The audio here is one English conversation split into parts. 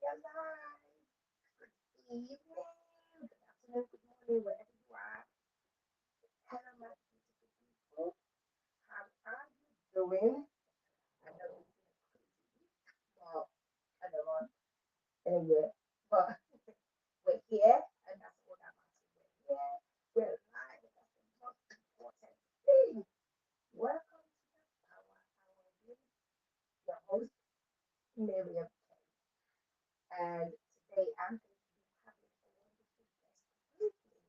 alive. Good evening, good afternoon, good morning, wherever you are. Hello, my beautiful people. How are you doing? I know it's been a crazy week. Well, I don't know, anyway, but we're here, and that's all that matters. We're here, we're alive, and that's the most important thing. Welcome to the Power Hour with your host, Miriam K. And today I'm going to be having a wonderful guest with me.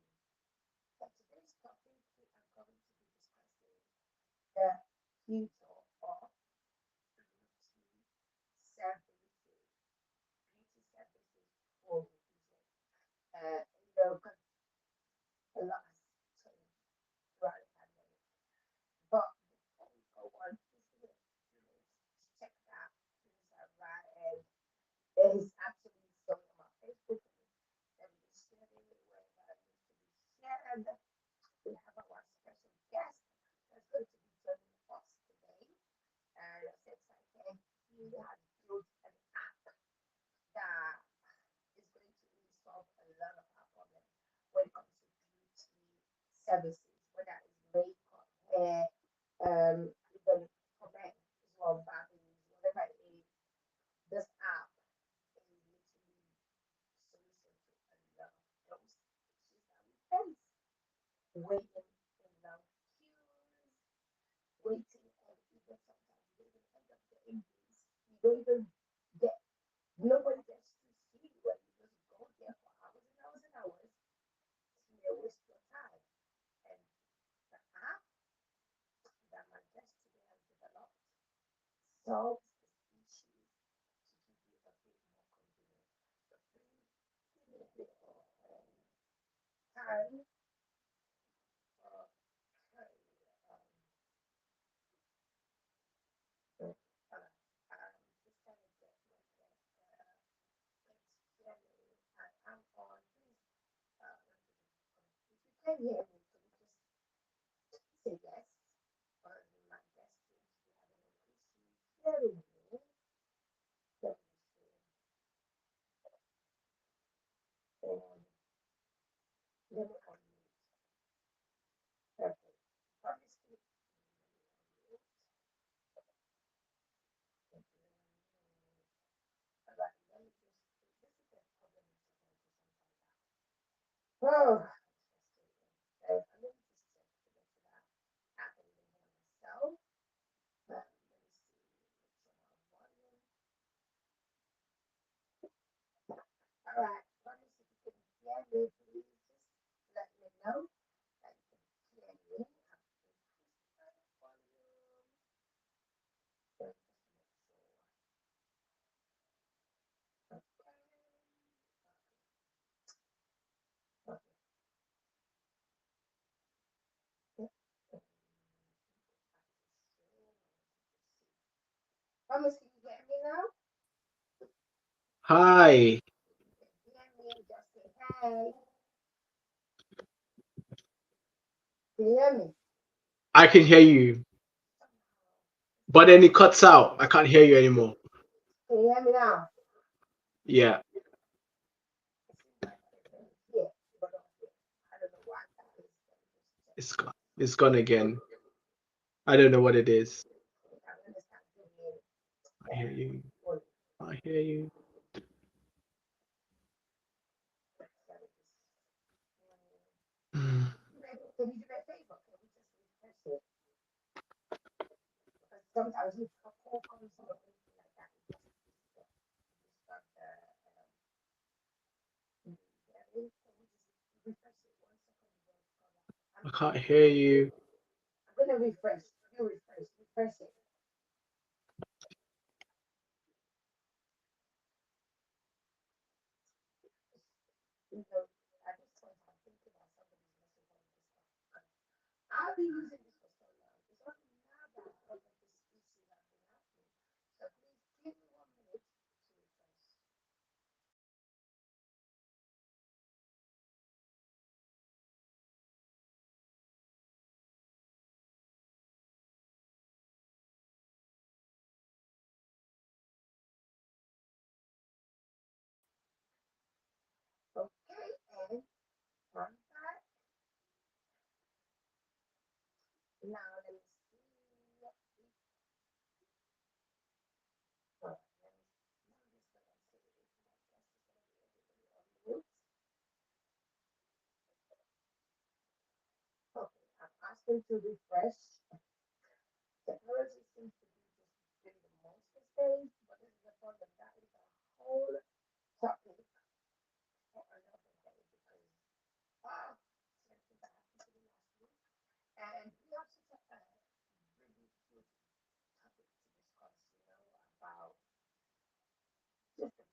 For today's topic, we are going to be discussing the future of beauty services, beauty services for women. You know, 'cause a lot has changed throughout the pandemic. But before we go on, please give it a few minutes to check that things are right. And there is absolutely so on my Facebook page that we share it wherever it needs to be shared. We have our special guest that's going to be joining us today. And since I can, he has built an app that is going to really solve a lot of our problems when it comes to beauty services, whether it's makeup, hair, even for men as well, barbing, whatever it is. This app is literally solution to a lot of those issues that we face. Waiting in long queues, waiting, and even sometimes you don't even end up getting these. You don't even get, nobody gets to see you, and you just go there for hours and hours and hours to waste your time. And the app that my guest today has developed solves these issues to give you a bit more convenience. So please give me a bit of time for um, uh, just trying to get my guest hear me. I'm on. Please, let me if you can hear me, can you just say yes? Or my guest seems to be having an issue hearing me. Let me see. And let me unmute. Perfect. Promise me. Let me unmute. Let me unmute. All right. Let me just. This is the problem with technology sometimes. Oh, it's frustrating. Let me just check to make sure that I can even hear myself. Let me see. Make sure my volume. All right. Promise if you can hear me, please just let me know that you can hear me. I've increased my volume. Let me just make sure. Okay. Okay. Okay. Yep. Promise, can you hear me now? Hi, If you can hear me, just say hey. Can you hear me? I can hear you, Somehow, this but app. then it cuts out. I can't hear you anymore. Can you hear me now? Yeah, It seems like I can hear, but not hear. I don't know why that is. Let me just check. it's gone. It's gone again. I don't know what it is. Okay, I'm gonna start doing I hear you. volume. I hear you. Let me just. Mm. Maybe can you do me a favor? Can we just refresh it? Because sometimes if a call comes in or anything like that, it disrupts the hearing. Can we just refresh it 1 second and then come back? I can't hear you. I'm gonna refresh. You refresh it. You know, at this point, I'm thinking that somebody's messing around with this stuff because I've been using this for so long. It's only now that all of these issues have been happening. So please give me 1 minute to refresh. seem to refresh. Technology seems to be just doing the most these days, but this is the problem. That is a whole topic for another day because certain things that happened to me last week, and we have such a really good topic to discuss. About just the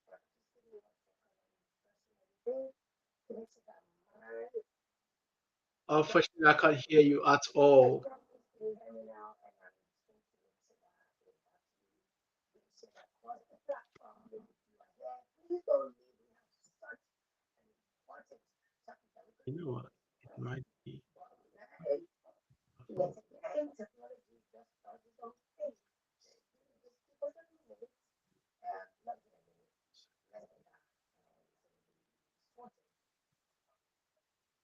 but just give me 1 second. Let me press everything to make sure that my Unfortunately, I can't hear you at I all. promise you hear me now, and I'm just going to make sure that it actually make sure that across the platform, maybe you are there. Please don't leave. We have such an important topic that we're going You to know what? It discuss might be tonight. my Yet phone. again, technology just does its own thing. Just give us a minute, not even a minute, less than that, and it's going to be sorted.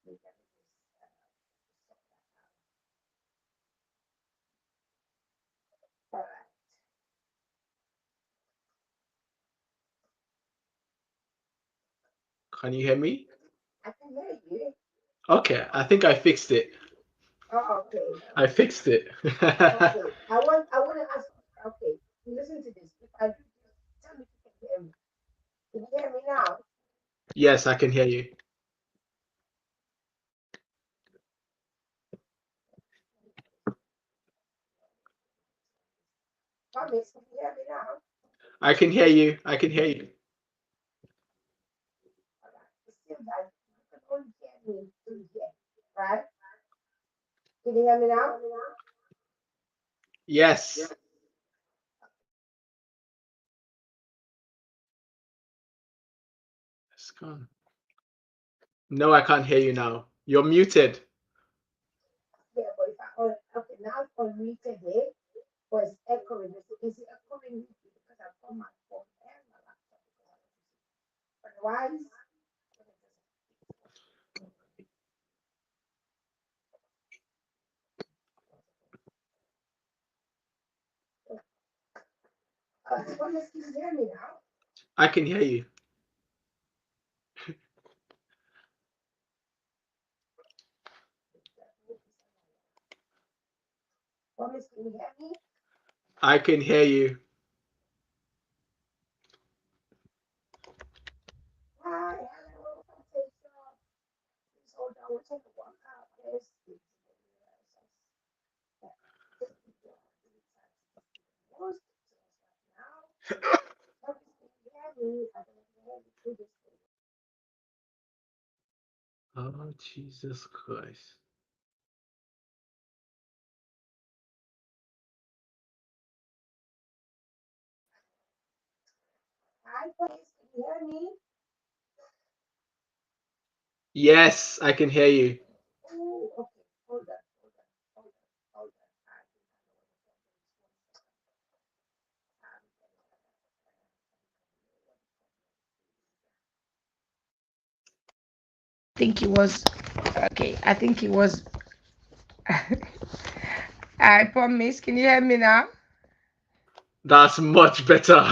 We can just sort that out. All right. Can you hear me? I can hear you. Okay, I think I fixed it. Oh, okay. I fixed it. Okay. I want to ask. Okay. Listen to this. If I do this, tell me if you can hear me. Can you hear me now? Yes, I can hear you. Promise. Can you hear me now? I can hear you. I can hear you. All right. It seems like you can only hear me through here, right? Can you hear me now? Yes, it's gone. No, I can't hear you now. You're muted. Yeah, but if I okay now I've unmuted it, but it's echoing. Is it echoing with you because I've got my phone and my laptop because I want to see. Otherwise, let me just fix one thing. Promise, can you hear me now? I can hear you. Promise, can you hear me? I can hear you. Hi, hello, Fantasia. Please hold on, we'll take a walk out. There's the yeah, just people are really trying to just do the most to us right now. Promise, can you hear me? I don't know if you hear me through this thing. Oh, Jesus Christ. Hi, Promise, can you hear me? Yes, I can hear you. Oh, okay. Hold on, hold on, hold on, hold on. I think I know what the problem is. 1 second. I'm gonna know what the problem is. Think it was okay. I think it was. I promise. Can you hear me now? That's much better.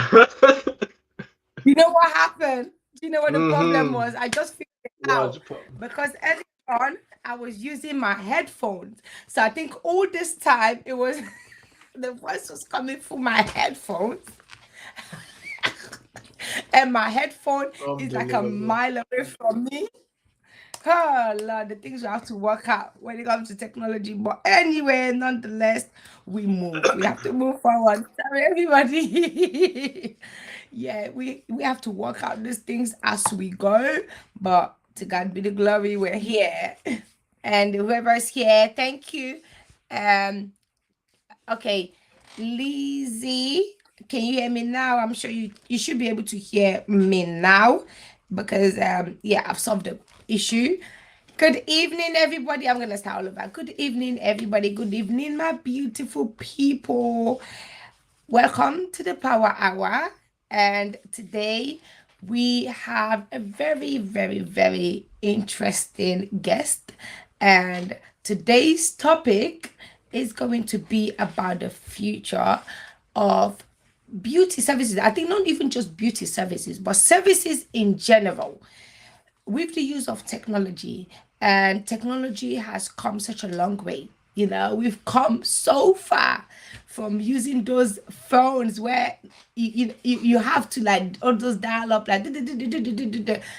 You know what happened? Do you know what the problem Mm-hmm. was? I just figured it What's out the problem? because early on I was using my headphones. So I think all this time it was the voice was coming through my headphones, and my headphone is like a Unbelievable. mile away from me. Oh Lord, the things we have to work out when it comes to technology. But anyway, nonetheless, we move. We have to move forward. Sorry, everybody. Yeah, we have to work out these things as we go. But to God be the glory, we're here. And whoever's here, thank you. Um, okay, Lizzie, can you hear me now? I'm sure you should be able to hear me now because yeah, I've solved the issue. Good evening, everybody. I'm gonna start all over. Good evening, everybody. Good evening, my beautiful people. Welcome to the Power Hour. And today we have a very, very, very interesting guest. And today's topic is going to be about the future of beauty services. I think not even just beauty services, but services in general with the use of technology. And technology has come such a long way. We've come so far from using those phones where you have to like all those dial up like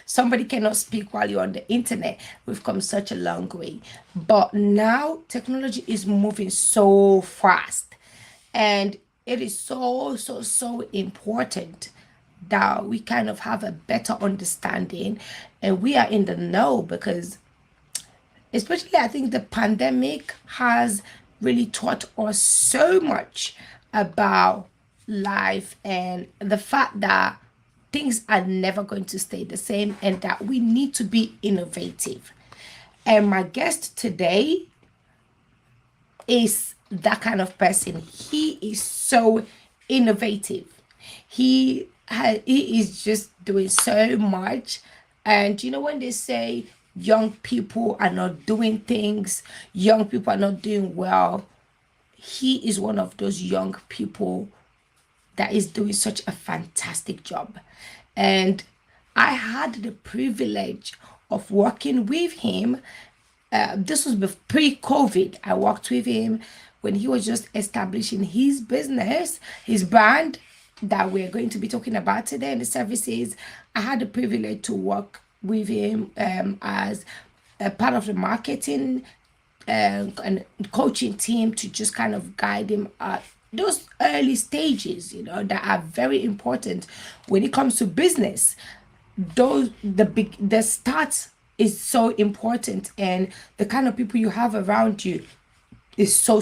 somebody cannot speak while you're on the internet. We've come such a long way, but now technology is moving so fast, and it is so important that we kind of have a better understanding, and we are in the know, because especially I think the pandemic has really taught us so much about life and the fact that things are never going to stay the same and that we need to be innovative. And my guest today is that kind of person. He is so innovative. He is just doing so much. And when they say young people are not doing things, young people are not doing well, he is one of those young people that is doing such a fantastic job. And I had the privilege of working with him. This was pre-COVID. I worked with him when he was just establishing his business, his brand that we're going to be talking about today, and the services. I had the privilege to work with him as a part of the marketing and coaching team, to just kind of guide him at those early stages, that are very important when it comes to business. The start is so important, and the kind of people you have around you is so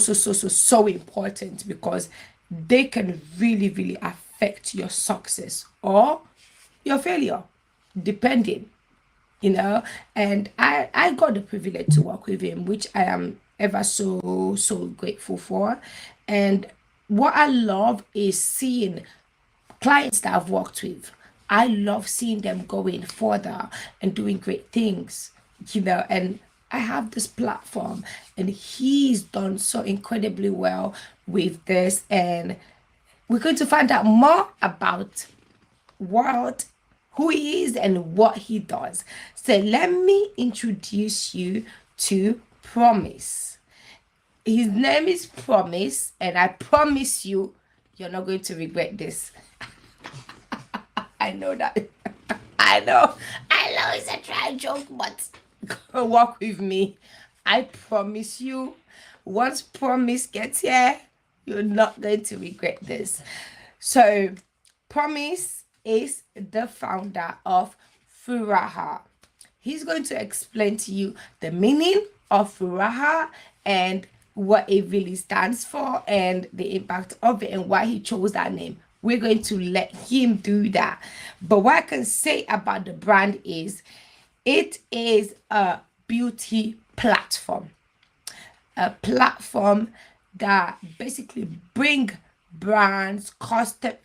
important, because they can really affect your success or your failure, depending. And I got the privilege to work with him, which I am ever so grateful for. And what I love is seeing clients that I've worked with. I love seeing them going further and doing great things, and I have this platform, and he's done so incredibly well with this. And we're going to find out more about what who he is and what he does. So let me introduce you to Promise. His name is Promise, and I promise you, you're not going to regret this. I know that. I know it's a dry joke, but work with me. I promise you, once Promise gets here, you're not going to regret this. So, Promise is the founder of Furaha. He's going to explain to you the meaning of Furaha and what it really stands for and the impact of it and why he chose that name. We're going to let him do that. But what I can say about the brand is it is a beauty platform. A platform that basically bring brands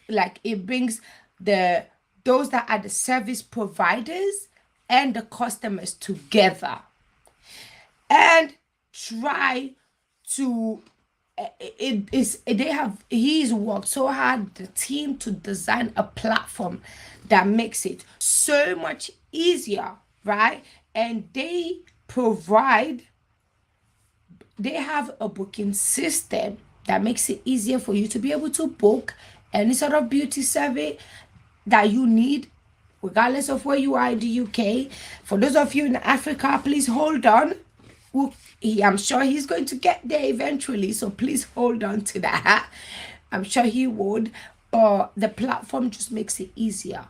like it brings those that are the service providers and the customers together, and try to he's worked so hard, the team, to design a platform that makes it so much easier, right? And they have a booking system that makes it easier for you to be able to book any sort of beauty survey that you need, regardless of where you are in the UK. For those of you in Africa, please hold on. I'm sure he's going to get there eventually, so please hold on to that. I'm sure he would, but the platform just makes it easier.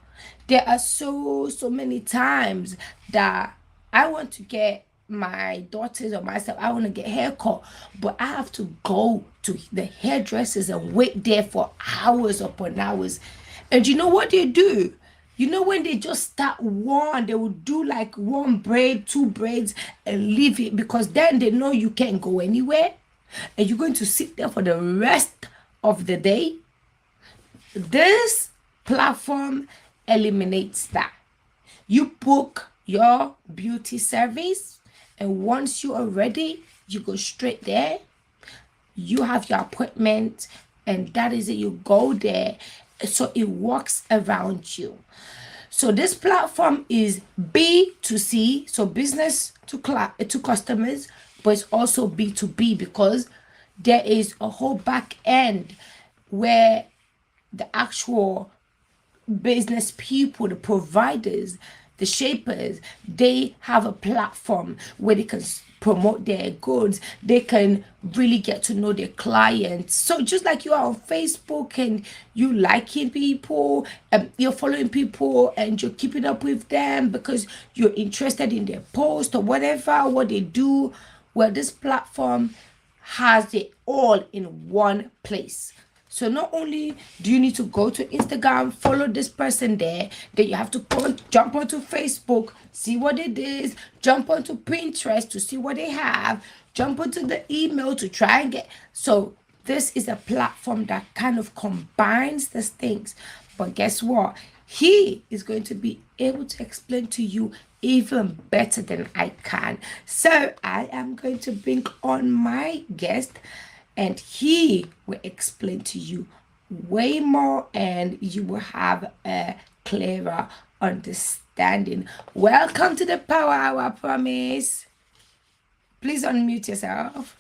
There are so many times that I want to get my daughters or myself, I want to get haircut, but I have to go to the hairdressers and wait there for hours upon hours. And you know what they do? When they just start one, they will do like one braid, two braids, and leave it, because then they know you can't go anywhere and you're going to sit there for the rest of the day. This platform eliminates that. You book your beauty service, and once you are ready, you go straight there. You have your appointment, and that is it. You go there, so it works around you. So this platform is B2C, so business to customers, but it's also B2B because there is a whole back end where the actual business people, the providers, the shapers, they have a platform where they can promote their goods. They can really get to know their clients. So just like you are on Facebook and you liking people, you're following people and you're keeping up with them because you're interested in their post or whatever, what they do. Well, this platform has it all in one place. So not only do you need to go to Instagram, follow this person there, then you have to go jump onto Facebook, see what it is, jump onto Pinterest to see what they have, jump onto the email to try and get. So this is a platform that kind of combines these things. But guess what? He is going to be able to explain to you even better than I can. So I am going to bring on my guest and he will explain to you way more and you will have a clearer understanding. Welcome to the Power Hour, Promise. Please unmute yourself.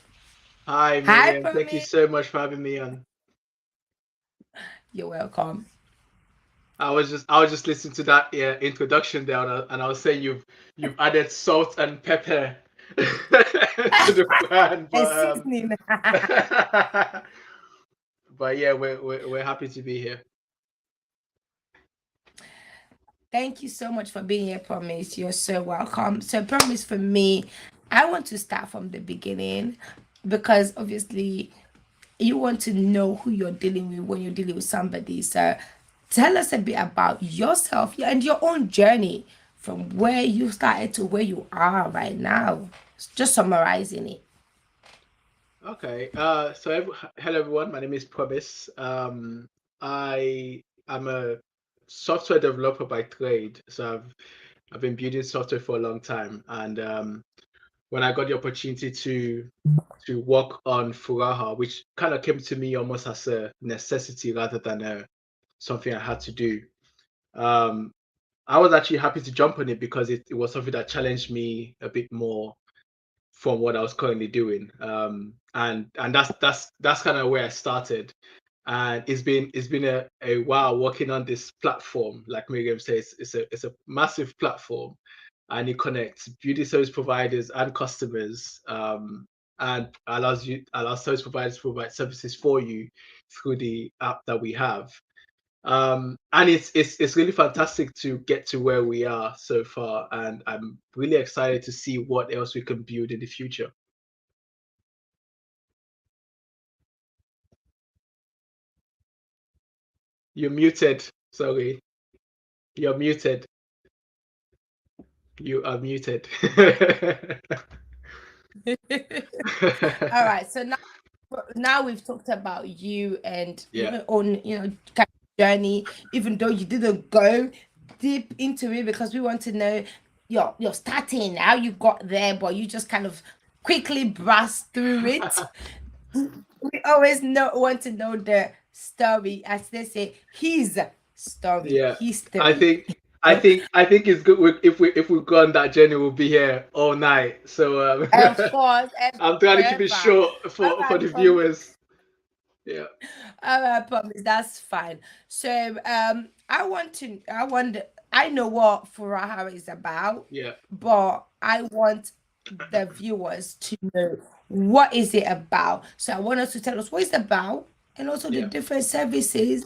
Hi, Hi, Miriam. Thank you Promise. so much for having me on. You're welcome. I was just listening to that introduction there, and I was saying you've added salt and pepper to the brand, A seasoning. but yeah, we're happy to be here. Thank you so much for being here, Promise. You're so welcome. So, Promise, for me, I want to start from the beginning because obviously you want to know who you're dealing with when you're dealing with somebody. So, tell us a bit about yourself and your own journey from where you started to where you are right now. Just summarizing it. Okay. Hello everyone. My name is Promise. I am a software developer by trade, so I've been building software for a long time, and when I got the opportunity to work on Furaha, which kind of came to me almost as a necessity rather than something I had to do. Um, I was actually happy to jump on it because it was something that challenged me a bit more from what I was currently doing. And that's kind of where I started. And it's been a while working on this platform. Like Miriam says, it's a massive platform, and it connects beauty service providers and customers, and allows service providers to provide services for you through the app that we have. And it's really fantastic to get to where we are so far, and I'm really excited to see what else we can build in the future. You're muted. Sorry, you're muted. You are muted. All right. So now we've talked about you and Yeah, your own, kind of journey, even though you didn't go deep into it because we want to know your starting, how you got there, but you just kind of quickly brushed through it. We always want to know the story, as they say, his story, yeah. I history. think I think it's good if we go on that journey, we'll be here all night. So Of course, and I'm trying to keep it forever. short All for right, the viewers. Yeah, I promise that's fine. So I know what Furaha is about, yeah, but I want the viewers to know what is it about. So I want us to tell us what it's about and also the yeah. different services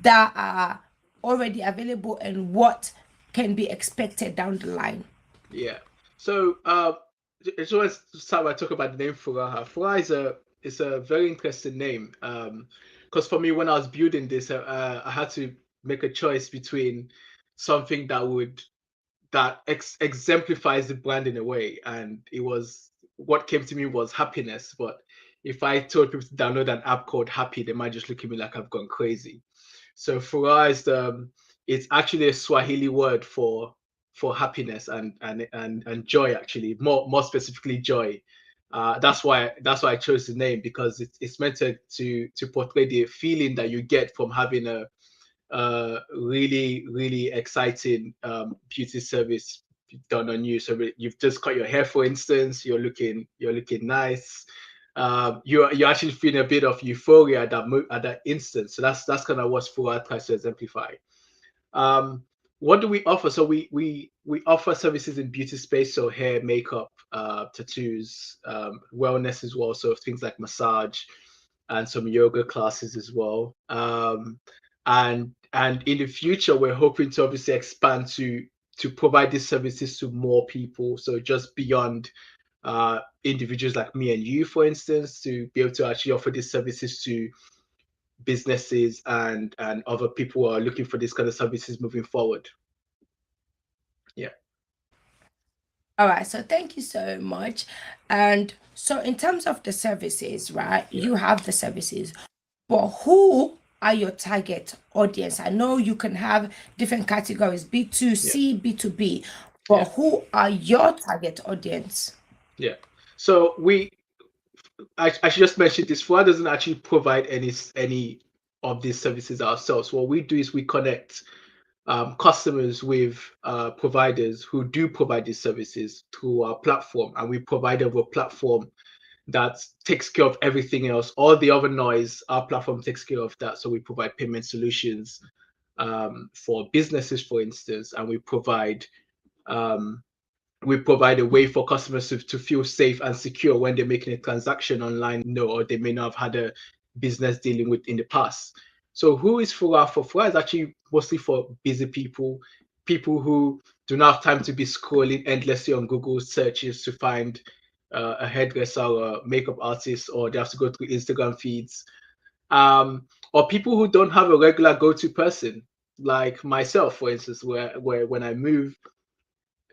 that are already available and what can be expected down the line. Yeah. So I just want to start by talking about the name Furaha. Furaha is a very interesting name. Because for me, when I was building this, I had to make a choice between something that exemplifies the brand in a way, and it was what came to me was happiness. But if I told people to download an app called Happy, they might just look at me like I've gone crazy. So Furaha is it's actually a Swahili word for happiness and joy. Actually, more specifically, joy. That's why I chose the name, because it's meant to portray the feeling that you get from having really exciting beauty service done on you. So you've just cut your hair, for instance. You're looking nice. You're actually feeling a bit of euphoria at at that instance. So that's kind of what Furaha tries to exemplify. Um, what do we offer? So we offer services in beauty space, so hair, makeup, tattoos, wellness as well. So things like massage and some yoga classes as well. And in the future, we're hoping to obviously expand to provide these services to more people. So just beyond individuals like me and you, for instance, to be able to actually offer these services to businesses and other people who are looking for these kind of services moving forward. Yeah, All right, so thank you so much. And so, in terms of the services, right, yeah, you have the services, but who are your target audience? I know you can have different categories, yeah, B2C, B2B, but yeah, who are your target audience? yeah. So I should just mention this. Fua doesn't actually provide any of these services ourselves. What we do is we connect customers with providers who do provide these services through our platform, and we provide them a platform that takes care of everything else. All the other noise, our platform takes care of that. So we provide payment solutions for businesses, for instance, and um, we provide a way for customers to feel safe and secure when they're making a transaction online, or they may not have had a business dealing with in the past. So who is Furaha for? Furaha is actually mostly for busy people, people who do not have time to be scrolling endlessly on Google searches to find a hairdresser or a makeup artist, or they have to go through Instagram feeds, or people who don't have a regular go-to person, like myself, for instance, where when I move,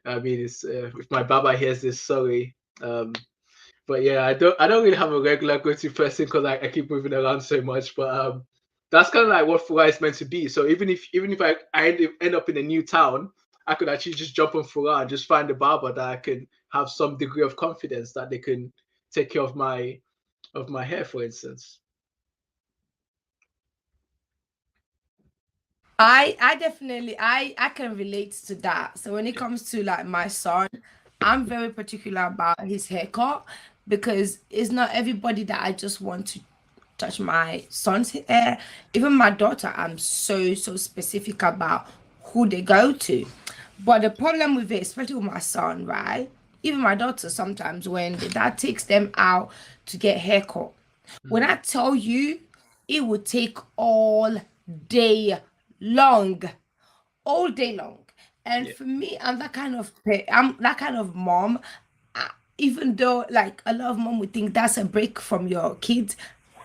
I mean, it's if my baba hears this, sorry. But yeah, I don't really have a regular go-to person because I keep moving around so much. But that's kind of like what Fura is meant to be. So even if I end up in a new town, I could actually just jump on Fura and just find a barber that I can have some degree of confidence that they can take care of my hair, for instance. I definitely I can relate to that. So when it Yeah, comes to like my son, I'm very particular about his haircut because it's not everybody that I just want to touch my son's hair. Even my daughter, I'm so specific about who they go to. But the problem with it, especially with my son, right? Even my daughter sometimes when the dad takes them out to get haircut, when mm, I tell you it would take all day long, all day long. And yeah, for me, I'm that kind of mom. Even though like a lot of mom would think that's a break from your kids,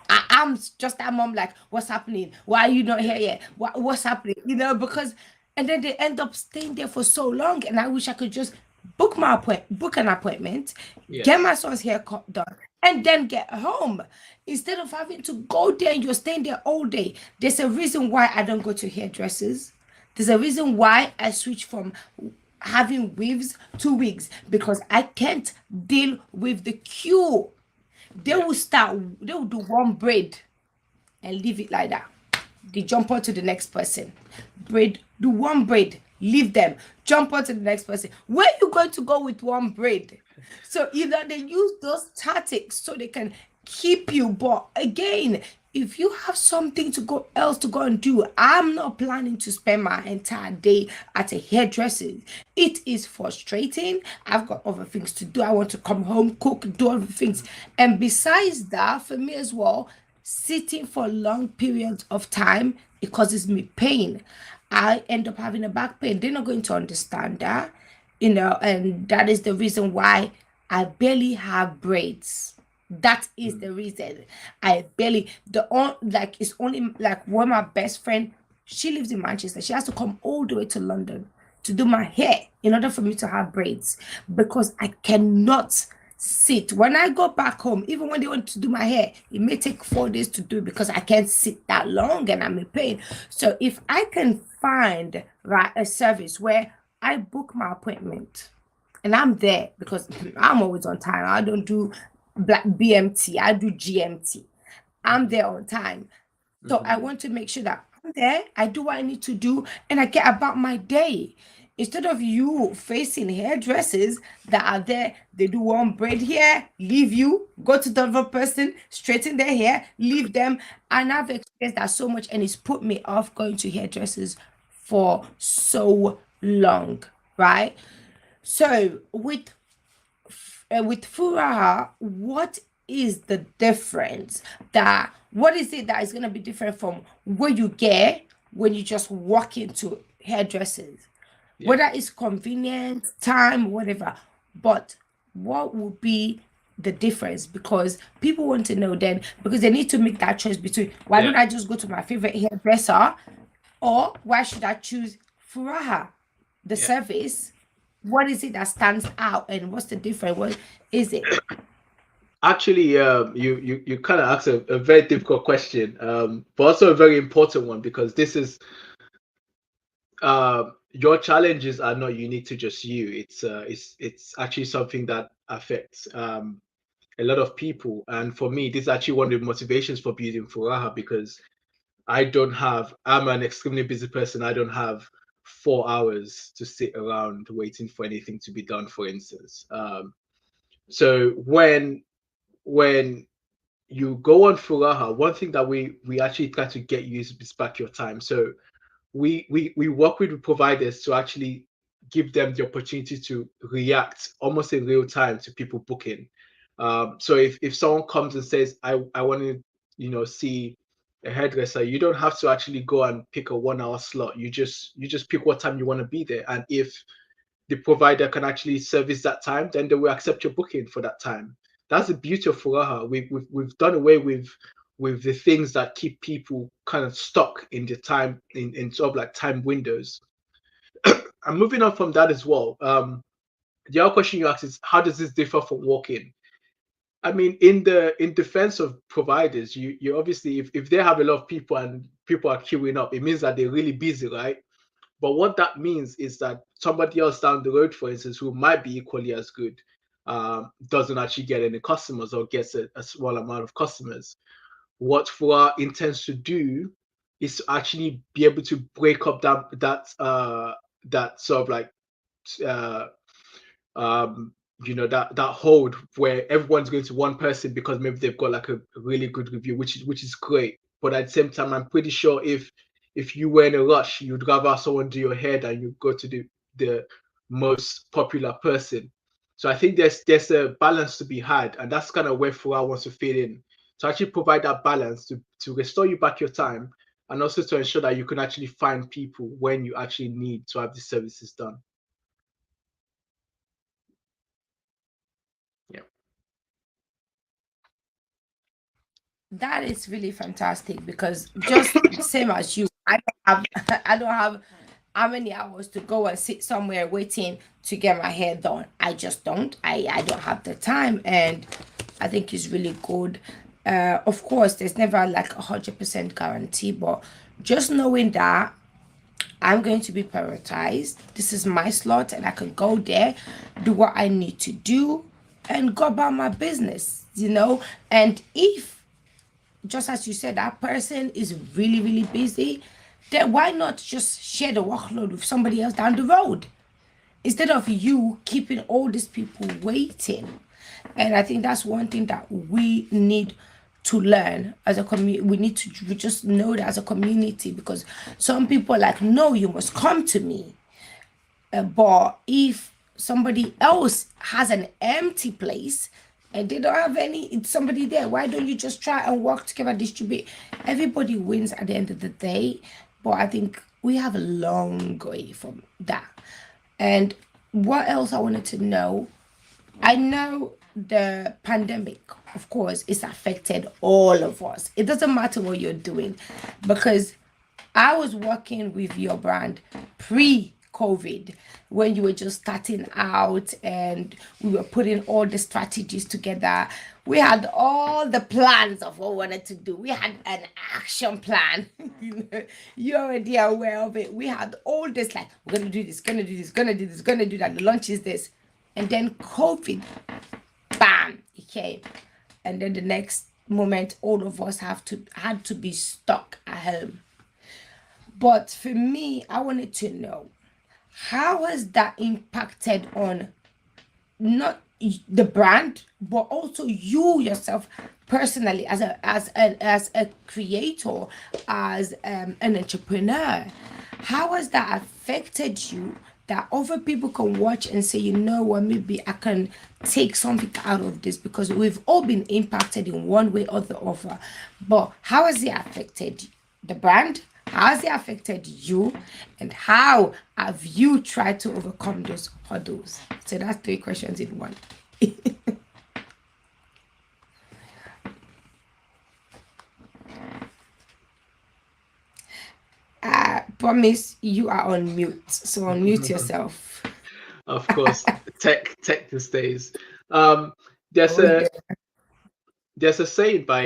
I'm just that mom. Like, what's happening? Why are you not yeah, here yet? What's happening? Because and then they end up staying there for so long. And I wish I could just book an appointment, get my yes, son's haircut done, and then get home instead of having to go there and you're staying there all day. There's a reason why I don't go to hairdressers. There's a reason why I switch from having weaves to wigs because I can't deal with the queue. yeah, They will do one braid and leave it like that. They jump on to the next person. Do one braid, leave them, jump on to the next person. Where you going to go with one braid? So either they use those tactics so they can keep you, but again, if you have something to go else to go and do, I'm not planning to spend my entire day at a hairdresser. It is frustrating. I've got other things to do. I want to come home, cook, do other things. And besides that, for me as well, sitting for long periods of time, it causes me pain. I end up having a back pain. They're not going to understand that, and that is the reason why I barely have braids. That is mm, the reason. I barely the on like it's only like when my best friend, she lives in Manchester. She has to come all the way to London to do my hair in order for me to have braids because I cannot sit. When I go back home, even when they want to do my hair, it may take 4 days to do because I can't sit that long and I'm in pain. So if I can find right a service where I book my appointment and I'm there because I'm always on time. I don't do black BMT, I do GMT. I'm mm-hmm, there on time. So I mm-hmm, want to make sure that there, I do what I need to do, and I get about my day. Instead of you facing hairdressers that are there, they do one braid here, leave you, go to the other person, straighten their hair, leave them. And I've experienced that so much, and it's put me off going to hairdressers for so long, right? So with Furaha, what is the difference? That what is it that is going to be different from what you get when you just walk into hairdressers? Yeah. Whether it's convenience, time, whatever. But what will be the difference? Because people want to know then, because they need to make that choice between why Yeah. don't I just go to my favorite hairdresser, or why should I choose Furaha, the Yeah. service? What is it that stands out, and what's the difference? What is it? Actually, you kind of asked a very difficult question, but also a very important one because this is your challenges are not unique to just you. It's actually something that affects a lot of people. And for me, this is actually one of the motivations for building Furaha because I'm an extremely busy person. I don't have 4 hours to sit around waiting for anything to be done, for instance. So when you go on Furaha, one thing that we actually try to get you is back your time. So we work with the providers to actually give them the opportunity to react almost in real time to people booking. So if someone comes and says, I want to, see a hairdresser, you don't have to actually go and pick a 1 hour slot. You just pick what time you want to be there. And if the provider can actually service that time, then they will accept your booking for that time. That's the beauty of Furaha. We've done away with the things that keep people kind of stuck in the time in sort of like time windows. And moving on from that as well, the other question you asked is how does this differ from walk-in? I mean, in defense of providers, you obviously if they have a lot of people and people are queuing up, it means that they're really busy, right? But what that means is that somebody else down the road, for instance, who might be equally as good, doesn't actually get any customers or gets a small amount of customers. What Fua intends to do is to actually be able to break up that sort of like uh, um, that hold where everyone's going to one person because maybe they've got like a really good review, which is great. But at the same time, I'm pretty sure if you were in a rush, you'd rather someone do your hair than you go to the most popular person. So I think there's a balance to be had, and that's kind of where Fura wants to fit in to actually provide that balance to restore you back your time and also to ensure that you can actually find people when you actually need to have these services done. Yeah. That is really fantastic, because just same as you, I don't have I don't have how many hours to go and sit somewhere waiting to get my hair done. I just don't. I don't have the time, and I think it's really good. Of course, there's never like 100% guarantee, but just knowing that I'm going to be prioritized. This is my slot, and I can go there, do what I need to do, and go about my business, you know. And if, just as you said, that person is really, really busy, then why not just share the workload with somebody else down the road, instead of you keeping all these people waiting? And I think that's one thing that we need to learn as a community. We just know that as a community, because some people are like, no, you must come to me. But if somebody else has an empty place and they don't have any somebody there, why don't you just try and work together, distribute? Everybody wins at the end of the day. But I think we have a long way from that. And what else I wanted to know, I know the pandemic, of course, it's affected all of us. It doesn't matter what you're doing, because I was working with your brand pre-COVID, when you were just starting out and we were putting all the strategies together. We had all the plans of what we wanted to do. We had an action plan. You're already aware of it. We had all this, like, we're gonna do this, gonna do this, gonna do this, gonna do that. The launch is this. And then COVID, bam, it came. And then the next moment, all of us had to be stuck at home. But for me, I wanted to know, how has that impacted on not the brand, but also you yourself personally, as a creator, as an entrepreneur? How has that affected you, that other people can watch and say, you know what, maybe I can take something out of this? Because we've all been impacted in one way or the other. But how has it affected the brand? How has it affected you? And how have you tried to overcome those hurdles? So that's three questions in one. I promise you are on mute. So unmute yourself. Of course, tech these days. Um, there's Oh, a yeah. there's a saying by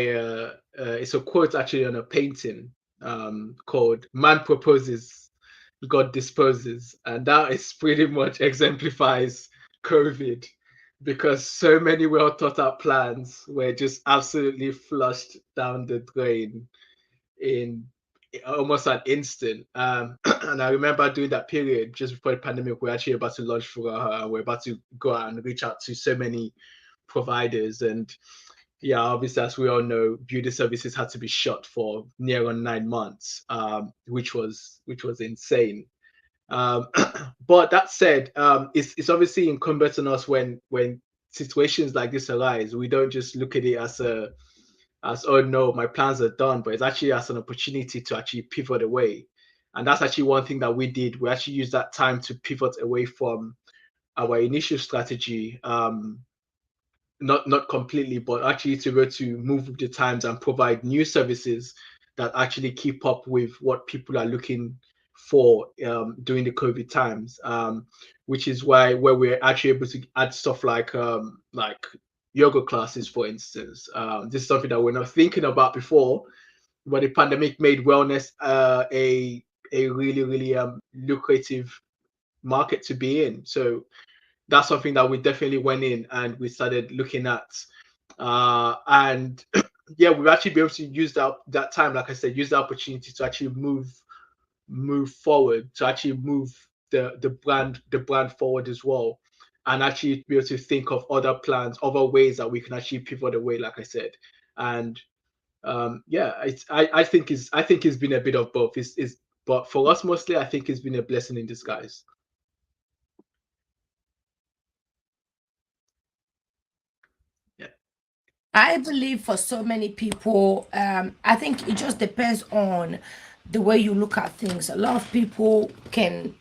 it's a quote actually on a painting called "Man proposes, God disposes," and that is pretty much exemplifies COVID, because so many well thought out plans were just absolutely flushed down the drain in almost an instant. And I remember during that period, just before the pandemic, we're actually about to launch Furaha, and we're about to go out and reach out to so many providers. And yeah, obviously, as we all know, beauty services had to be shut for near on 9 months, which was insane. Um, but that said, it's obviously incumbent on us when situations like this arise. We don't just look at it as, oh no, my plans are done, but it's actually as an opportunity to actually pivot away. And that's actually one thing that we did. We actually used that time to pivot away from our initial strategy, not completely, but actually to go to move with the times and provide new services that actually keep up with what people are looking for during the COVID times. Which is why where we're actually able to add stuff like yoga classes, for instance. This is something that we're not thinking about before, but the pandemic made wellness a really really lucrative market to be in. So that's something that we definitely went in and we started looking at. And yeah, we've actually been able to use that time, like I said, use the opportunity to actually move forward, to actually move the brand forward as well, and actually be able to think of other plans, other ways that we can actually pivot away, like I said. And yeah, I think it's been a bit of both. Is But for us mostly, I think it's been a blessing in disguise. Yeah. I believe for so many people, I think it just depends on the way you look at things. A lot of people can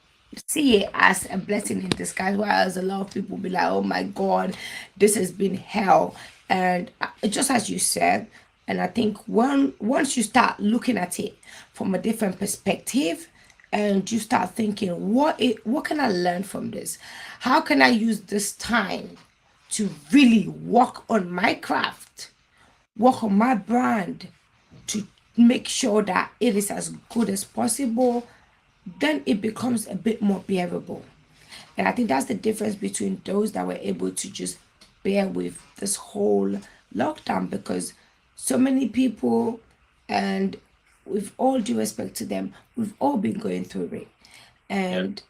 see it as a blessing in disguise, whereas a lot of people be like, "Oh my God, this has been hell." And just as you said, and I think once you start looking at it from a different perspective, and you start thinking, what can I learn from this? How can I use this time to really work on my craft, work on my brand, to make sure that it is as good as possible? Then it becomes a bit more bearable. And I think that's the difference between those that were able to just bear with this whole lockdown, because so many people, and with all due respect to them, we've all been going through it. Yeah. And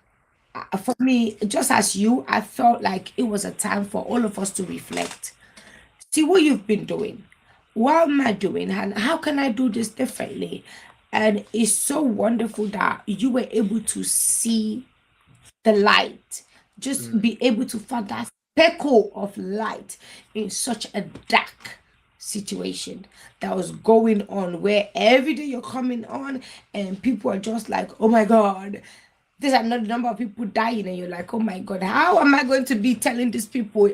for me, just as you, I felt like it was a time for all of us to reflect. See what you've been doing. What am I doing? And how can I do this differently? And it's so wonderful that you were able to see the light, just Mm. be able to find that speckle of light in such a dark situation that was going on, where every day you're coming on and people are just like, oh my God, these are not the number of people dying, and you're like, oh my God, how am I going to be telling these people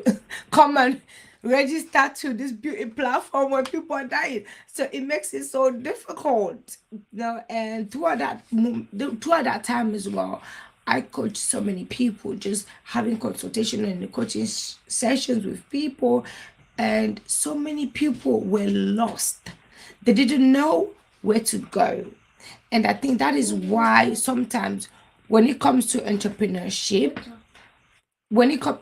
come and register to this beauty platform when people are dying? So it makes it so difficult, and throughout that time as well, I coach so many people, just having consultation and coaching sessions with people, and so many people were lost. They didn't know where to go. And I think that is why sometimes when it comes to entrepreneurship, when it comes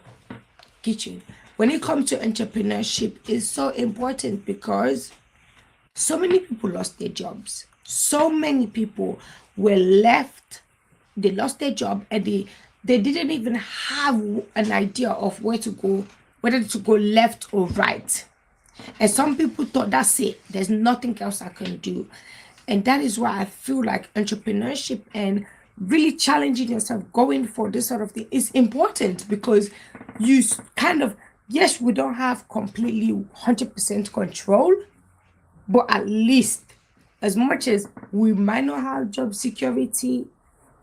kitchen, when it comes to entrepreneurship, is so important, because so many people lost their jobs. So many people were left, they lost their job, and they didn't even have an idea of where to go, whether to go left or right. And some people thought that's it, there's nothing else I can do. And that is why I feel like entrepreneurship and really challenging yourself, going for this sort of thing, is important, because kind of, yes, we don't have completely 100% control, but at least, as much as we might not have job security,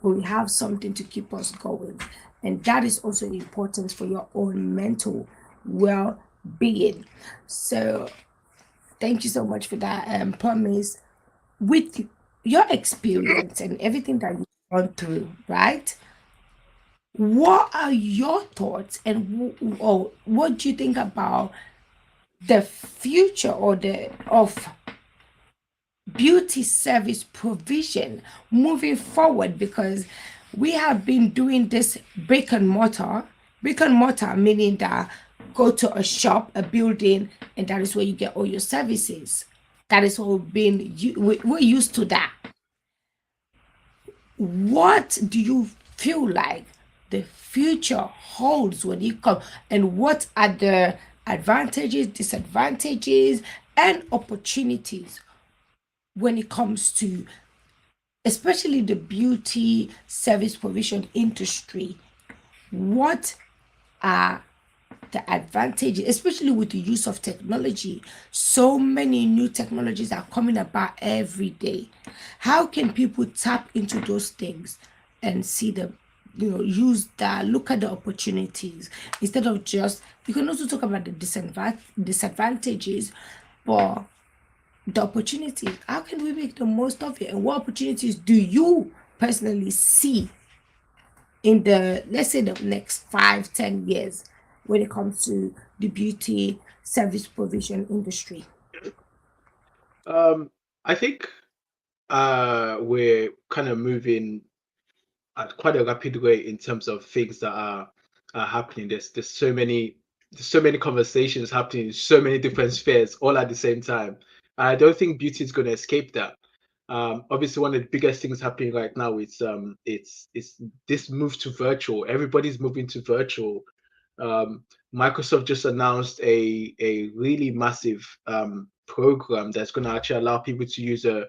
we have something to keep us going. And that is also important for your own mental well being. So, thank you so much for that, Promise. With your experience and everything that you've gone through, right? What are your thoughts, and or what do you think about the future, or the of beauty service provision moving forward? Because we have been doing this brick and mortar meaning that go to a shop, a building, and that is where you get all your services. That is what we're used to that. What do you feel like the future holds when you come, and what are the advantages, disadvantages, and opportunities when it comes to especially the beauty service provision industry? What are the advantages, especially with the use of technology? So many new technologies are coming about every day. How can people tap into those things and see them, use that, look at the opportunities, instead of just, you can also talk about the disadvantages, but the opportunities, how can we make the most of it? And what opportunities do you personally see in the, let's say, the next 5, 10 years when it comes to the beauty service provision industry? Um, I think we're kind of moving at quite a rapid way in terms of things that are happening. There's so many conversations happening in so many different spheres all at the same time. I don't think beauty is going to escape that. Obviously, one of the biggest things happening right now is it's this move to virtual. Everybody's moving to virtual. Um, Microsoft just announced a really massive program that's going to actually allow people to use a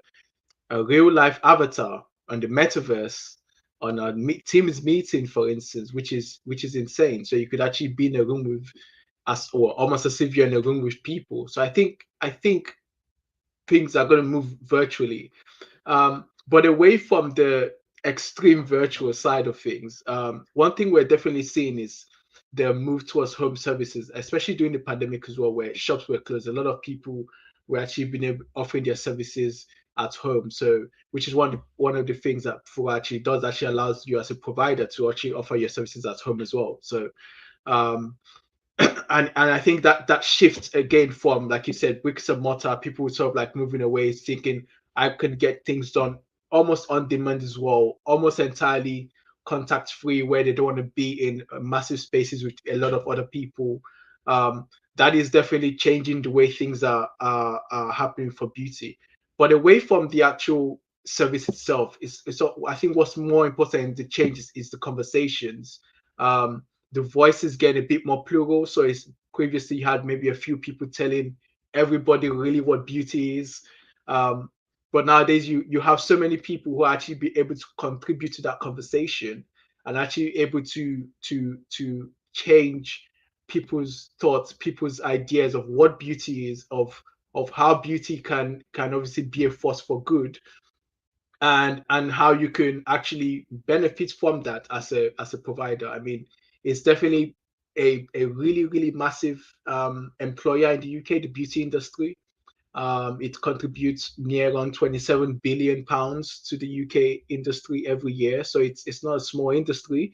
real life avatar on the metaverse on a Teams meeting, for instance, which is insane. So you could actually be in a room with us, or almost as if you're in a room with people. So I think things are going to move virtually, but away from the extreme virtual side of things. One thing we're definitely seeing is the move towards home services, especially during the pandemic as well, where shops were closed. A lot of people were actually being able offering their services at home. So, which is one of the things that Furaha actually does, actually allows you as a provider to actually offer your services at home as well. So, um, and I think that that shifts again from, like you said, bricks and mortar, people sort of like moving away, thinking I can get things done almost on demand as well, almost entirely contact free, where they don't want to be in massive spaces with a lot of other people. Um, that is definitely changing the way things are happening for beauty. But away from the actual service itself, I think what's more important in the changes is the conversations. The voices get a bit more plural. So it's previously you had maybe a few people telling everybody really what beauty is. Um, but nowadays you have so many people who actually be able to contribute to that conversation and actually able to change people's thoughts, people's ideas of what beauty is, of how beauty can obviously be a force for good, and how you can actually benefit from that as a provider. I mean, it's definitely a really massive employer in the UK, the beauty industry. It contributes near on 27 billion pounds to the UK industry every year, so it's not a small industry.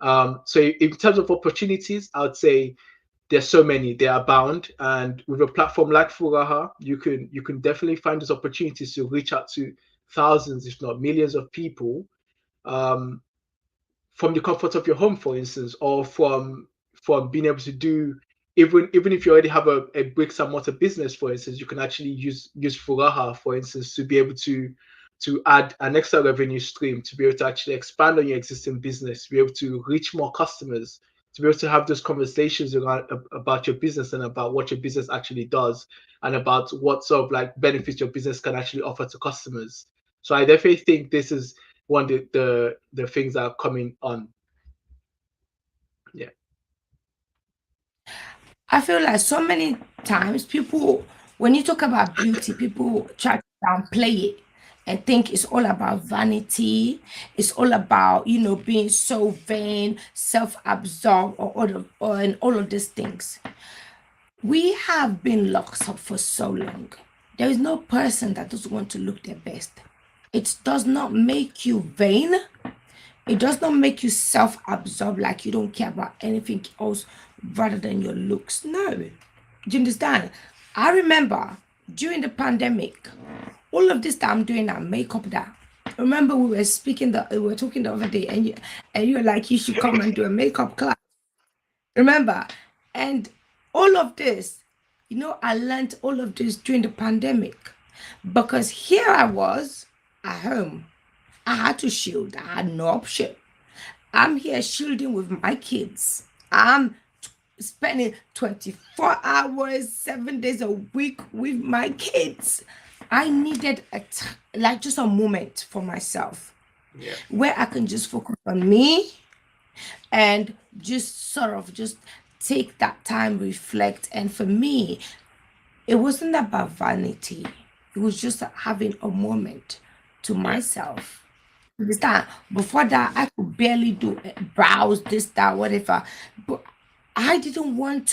So in terms of opportunities, I would say there's so many, they are bound, and with a platform like Furaha, you can definitely find those opportunities to reach out to thousands, if not millions, of people, um, from the comfort of your home, for instance, or from being able to do, even if you already have a bricks and mortar business, for instance, you can actually use Furaha, for instance, to be able to to add an extra revenue stream, to be able to actually expand on your existing business, to be able to reach more customers, to be able to have those conversations about your business and about what your business actually does and about what sort of like benefits your business can actually offer to customers. So I definitely think this is one of the things that are coming on. Yeah. I feel like so many times people, when you talk about beauty, people try to downplay it and think it's all about vanity. It's all about, being so vain, self-absorbed, and all of these things. We have been locked up for so long. There is no person that doesn't want to look their best. It does not make you vain. It does not make you self-absorbed, like you don't care about anything else rather than your looks. No. Do you understand? I remember during the pandemic, all of this that I'm doing now, makeup that. Remember we were talking the other day, and you were like, you should come and do a makeup class. Remember? And all of this, I learned all of this during the pandemic because here I was at home. I had to shield. I had no option. I'm here shielding with my kids. I'm spending 24 hours, 7 days a week with my kids. I needed like just a moment for myself Yeah. where I can just focus on me and just sort of just take that time, reflect. And for me, it wasn't about vanity. It was just having a moment to Yeah. myself. Understand? Before that, I could barely do browse this, that, whatever. But I didn't want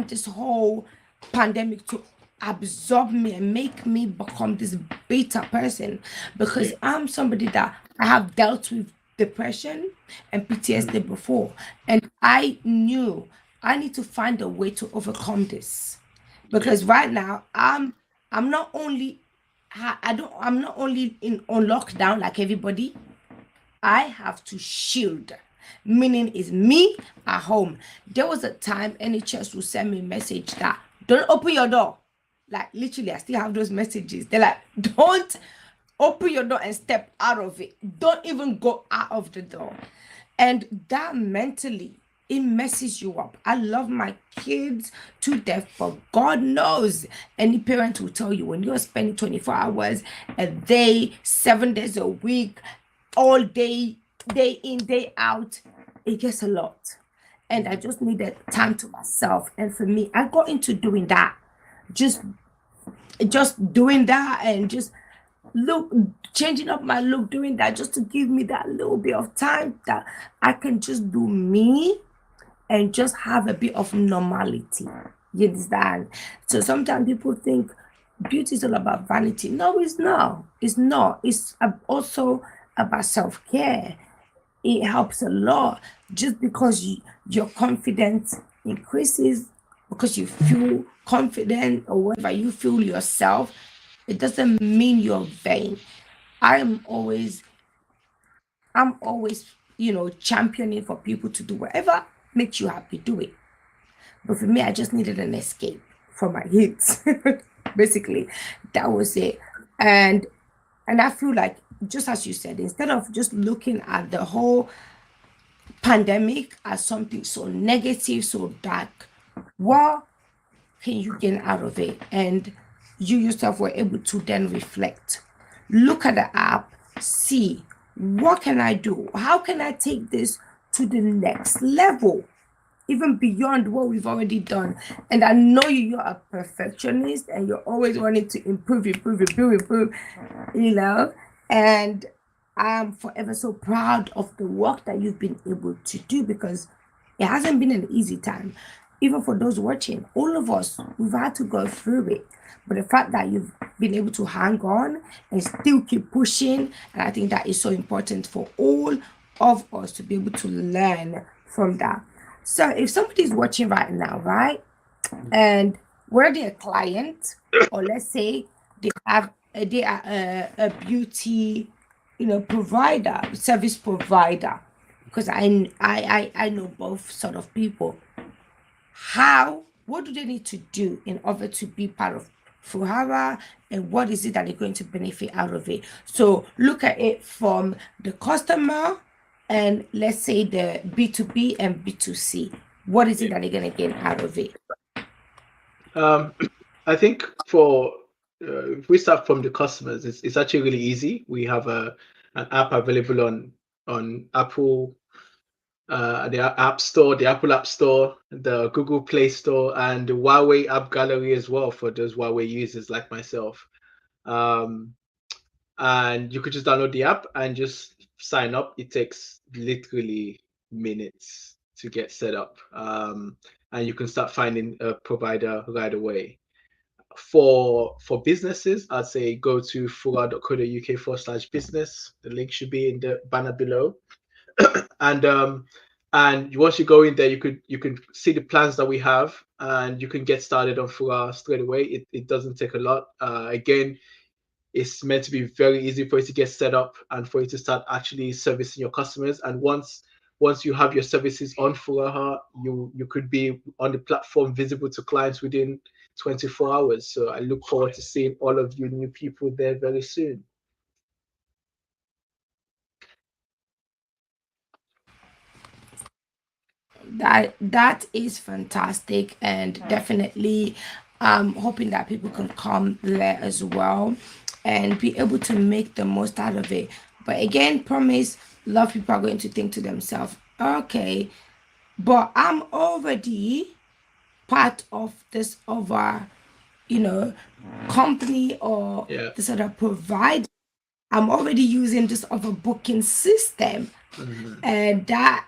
this whole pandemic to absorb me and make me become this bitter person because Yeah. I'm somebody that I have dealt with depression and PTSD before. And I knew I need to find a way to overcome this Yeah. because right now I'm not only I'm not only in on lockdown like everybody. I have to shield, meaning it's me at home. There was a time NHS would send me a message that don't open your door. Like literally, I still have those messages. They're like, don't open your door and step out of it. Don't even go out of the door. And that mentally, it messes you up. I love my kids to death, but God knows any parent will tell you when you're spending 24 hours a day, 7 days a week, all day, day in, day out, it gets a lot. And I just needed time to myself. And for me, I got into doing that. Just just doing that and just look changing up my look, doing that just to give me that little bit of time that I can just do me and just have a bit of normality. You understand? So sometimes people think beauty is all about vanity. No, it's not. It's not. It's also about self care. It helps a lot just because your confidence increases because you feel confident or whatever you feel yourself. It doesn't mean you're vain. I'm always I'm always, championing for people to do whatever makes you happy, do it. But for me, I just needed an escape from my hits. Basically, that was it. And and I feel like just as you said, instead of just looking at the whole pandemic as something so negative, so dark, what can you gain out of it? And you yourself were able to then reflect, look at the app, see what can I do? How can I take this to the next level? Even beyond what we've already done. And I know you're a perfectionist and you're always wanting to improve, improve, improve, improve, you know. And I'm forever so proud of the work that you've been able to do because it hasn't been an easy time. Even for those watching, all of us, we've had to go through it. But the fact that you've been able to hang on and still keep pushing, and I think that is so important for all of us to be able to learn from that. So if somebody's watching right now, right, and we're their client, or let's say they are a beauty, provider, service provider, because I know both sort of people. What do they need to do in order to be part of Furaha, and what is it that they're going to benefit out of it. So look at it from the customer and let's say the B2B and B2C. What is it Yeah. that they're going to gain out of it? Um, I think for if we start from the customers, it's actually really easy. We have an app available on Apple, the App Store, the Apple App Store, the Google Play Store, and the Huawei App Gallery as well for those Huawei users like myself. Um, and you could just download the app and just sign up. It takes literally minutes to get set up, and you can start finding a provider right away. For businesses, I'd say go to fura.co.uk/business. The link should be in the banner below. And once you go in there, you can see the plans that we have, and you can get started on Fura straight away. It doesn't take a lot. Again, it's meant to be very easy for you to get set up and for you to start actually servicing your customers. And once you have your services on Furaha, you could be on the platform visible to clients within 24 hours. So I look forward to seeing all of you new people there very soon. That is fantastic, and definitely hoping that people can come there as well and be able to make the most out of it. But again, promise, a lot of people are going to think to themselves, okay, but I'm already part of this other, you know, company or Yeah. this other provider. I'm already using this other booking system, Mhm. and that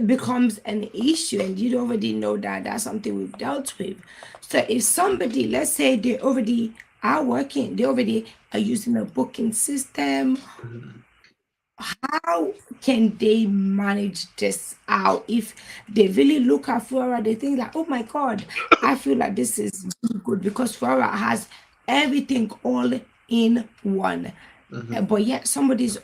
becomes an issue, and you already know that that's something we've dealt with. So if somebody, let's say they already are working, they already are using a booking system, Mhm. how can they manage this out? If they really look at Flora, they think like, oh my god, I feel like this is really good because Flora has everything all in one. Mhm. But yet somebody's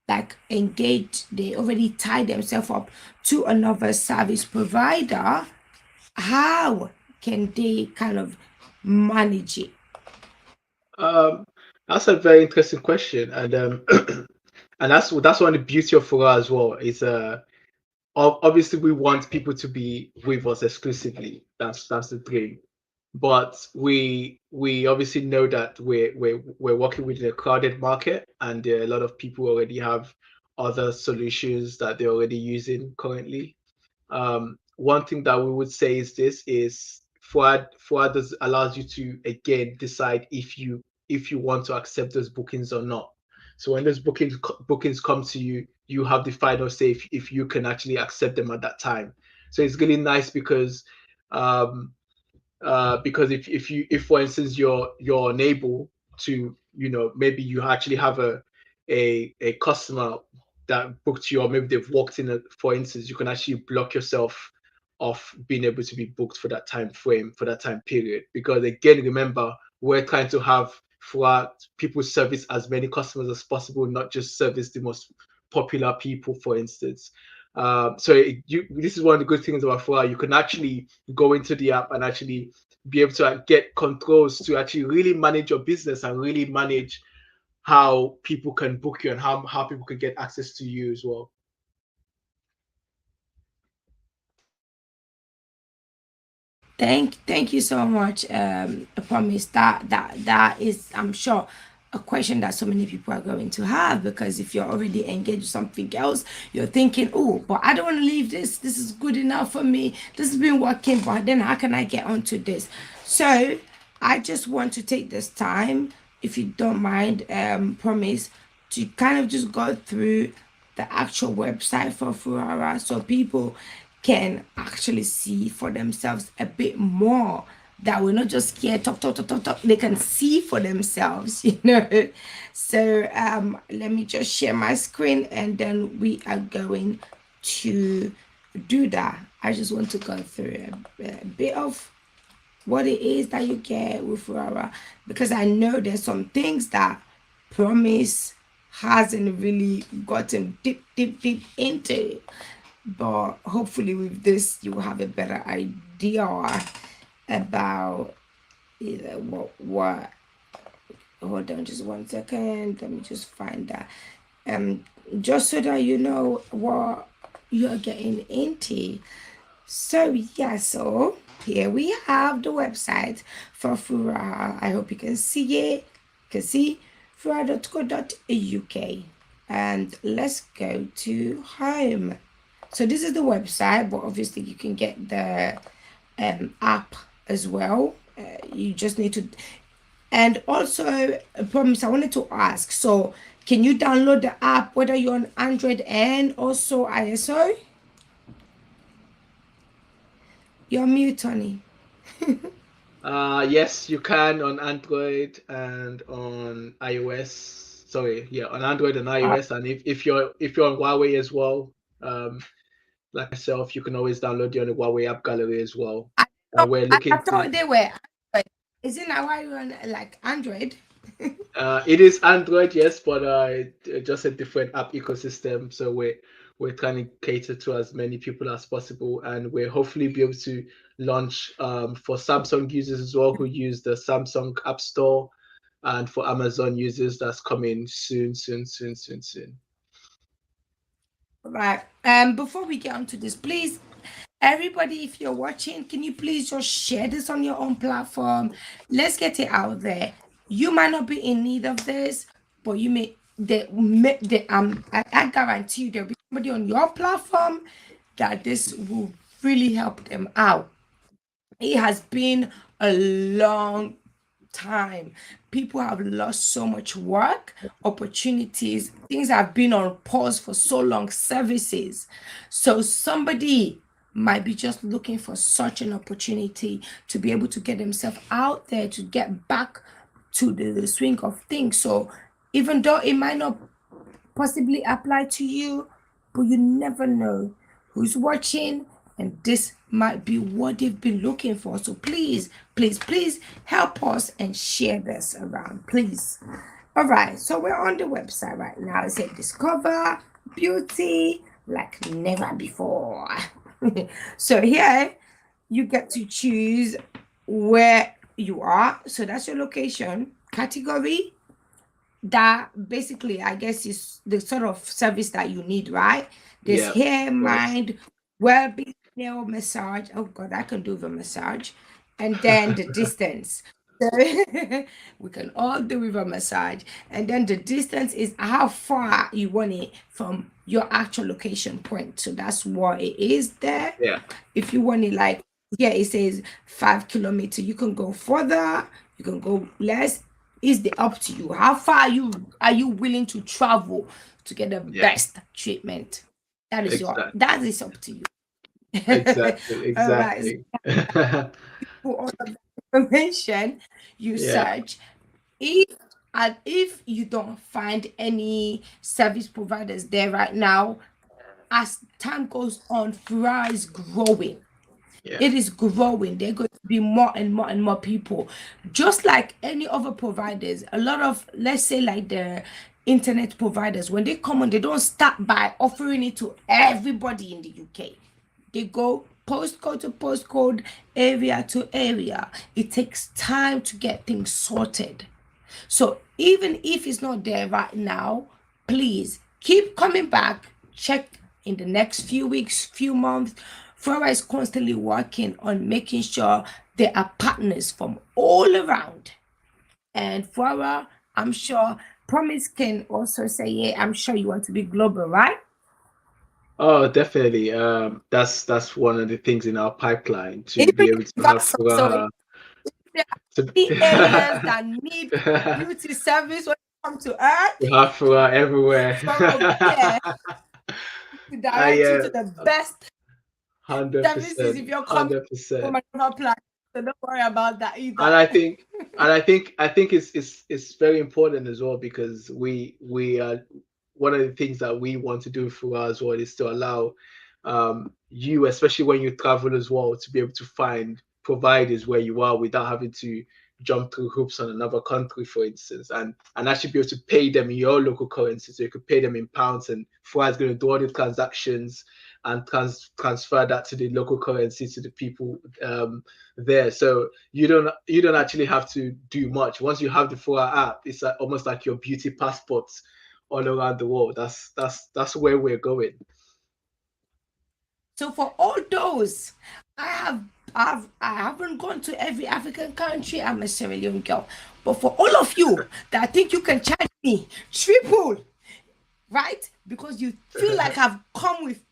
like engaged, they already tied themselves up to another service provider. How can they kind of manage it? Um, that's a very interesting question, and and that's one of the beauty of Fura as well. Is obviously we want people to be with us exclusively. That's the dream. But we obviously know that we're working within a crowded market, and there are a lot of people who already have other solutions that they're already using currently. One thing that we would say is this is Fuad does allows you to again decide if you want to accept those bookings or not. So when those bookings come to you, you have the final say if you can actually accept them at that time. So it's really nice um, because if for instance you're unable to, maybe you actually have a customer that booked you, or maybe they've walked in, for instance, you can actually block yourself off being able to be booked for that time frame, for that time period, because again, remember, we're trying to have for our people service as many customers as possible, not just service the most popular people, for instance. This is one of the good things about Fura. You can actually go into the app and actually be able to get controls to actually really manage your business and really manage how people can book you and how people can get access to you as well. Thank you so much. I promise that is, I'm sure, a question that so many people are going to have, because if you're already engaged with something else, you're thinking, oh, but I don't want to leave this. This is good enough for me. This has been working, but then how can I get onto this? So I just want to take this time, if you don't mind, promise, to kind of just go through the actual website for Furara so people can actually see for themselves a bit more, that we're not just here talk, they can see for themselves, so let me just share my screen and then we are going to do that. I just want to go through a bit of what it is that you get with Furaha, because I know there's some things that Promise hasn't really gotten deep into it. But hopefully with this you will have a better idea about either what hold on just 1 second, let me just find that. um just so that you know what you're getting into. So yeah, so here we have the website for Furaha. I hope you can see it. You can see furaha.co.uk. And let's go to home. So this is the website, but obviously you can get the app as well. You just need to, and also, I promise, I wanted to ask. So, can you download the app whether you're on Android and also ISO? You're mute, Tony. Yes, you can on Android and on iOS. Sorry, yeah, on Android and Uh, iOS. And if you're on Huawei as well, um, like myself, you can always download it on the Huawei app gallery as well. I, And we're I looking to. thought they were Android. Isn't that why you're on like Android? It is Android, yes, but just a different app ecosystem. So we're trying to cater to as many people as possible, and we're hopefully be able to launch for Samsung users as well who use the Samsung App Store, and for Amazon users that's coming soon, soon, soon, soon, soon. Right. Before we get on to this, please, everybody, if you're watching, can you please just share this on your own platform? Let's get it out there. You might not be in need of this, but you I guarantee you there'll be somebody on your platform that this will really help them out. It has been a long time. People have lost so much work, opportunities, things have been on pause for so long, services. So somebody might be just looking for such an opportunity to be able to get themselves out there, to get back to the swing of things. So even though it might not possibly apply to you, but you never know who's watching, and this might be what they've been looking for. So please, please, please help us and share this around, please. All right, so we're on the website right now. It says discover beauty like never before. So here you get to choose where you are. So that's your location, category, that basically I guess is the sort of service that you need, right? There's Yeah, hair, of course. mind, well-being, nail massage. Oh god, I can do the massage. And then the distance. So we can all do with a massage. And then the distance is how far you want it from your actual location point. So that's what it is there. Yeah, If you want it like, yeah, it says 5 kilometers, you can go further, you can go less. It's the up to you. How far are you willing to travel to get the yeah, best treatment? exactly, That is up to you. exactly, All right. So exactly. for all of the information, you Yeah, search. If and if you don't find any service providers there right now, as time goes on, Furaha is growing. yeah, It is growing. There are going to be more and more and more people. Just like any other providers, a lot of, let's say, like the internet providers, when they come on, they don't start by offering it to everybody in the UK. They go postcode to postcode, area to area. It takes time to get things sorted. So even if it's not there right now, please keep coming back. Check in the next few weeks, few months. Flora is constantly working on making sure there are partners from all around. And Flora, I'm sure Promise can also say, yeah, I'm sure you want to be global, right? oh, definitely. That's one of the things in our pipeline to Even be able if to have that's so, if Furaha. there To, are any areas that need to beauty service when you come to Earth, have Furaha everywhere. Flora will be there to I direct you to the best 100%, services if you're coming from 100%. another planet. So don't worry about that And either. I think it's very important as well because we are one of the things that we want to do for us as well is to allow you, especially when you travel as well, to be able to find providers where you are without having to jump through hoops on another country, for instance, and actually be able to pay them in your local currency. So you could pay them in pounds, and Fry is going to do all the transactions and transfer that to the local currency to the people there. So you don't actually have to do much. Once you have the Fura app, it's almost like your beauty passport all around the world. That's where we're going. So for all those, I have I haven't gone to every African country. I'm a Sierra Leone girl. But for all of you that think you can charge me triple, right? Because you feel like I've come with,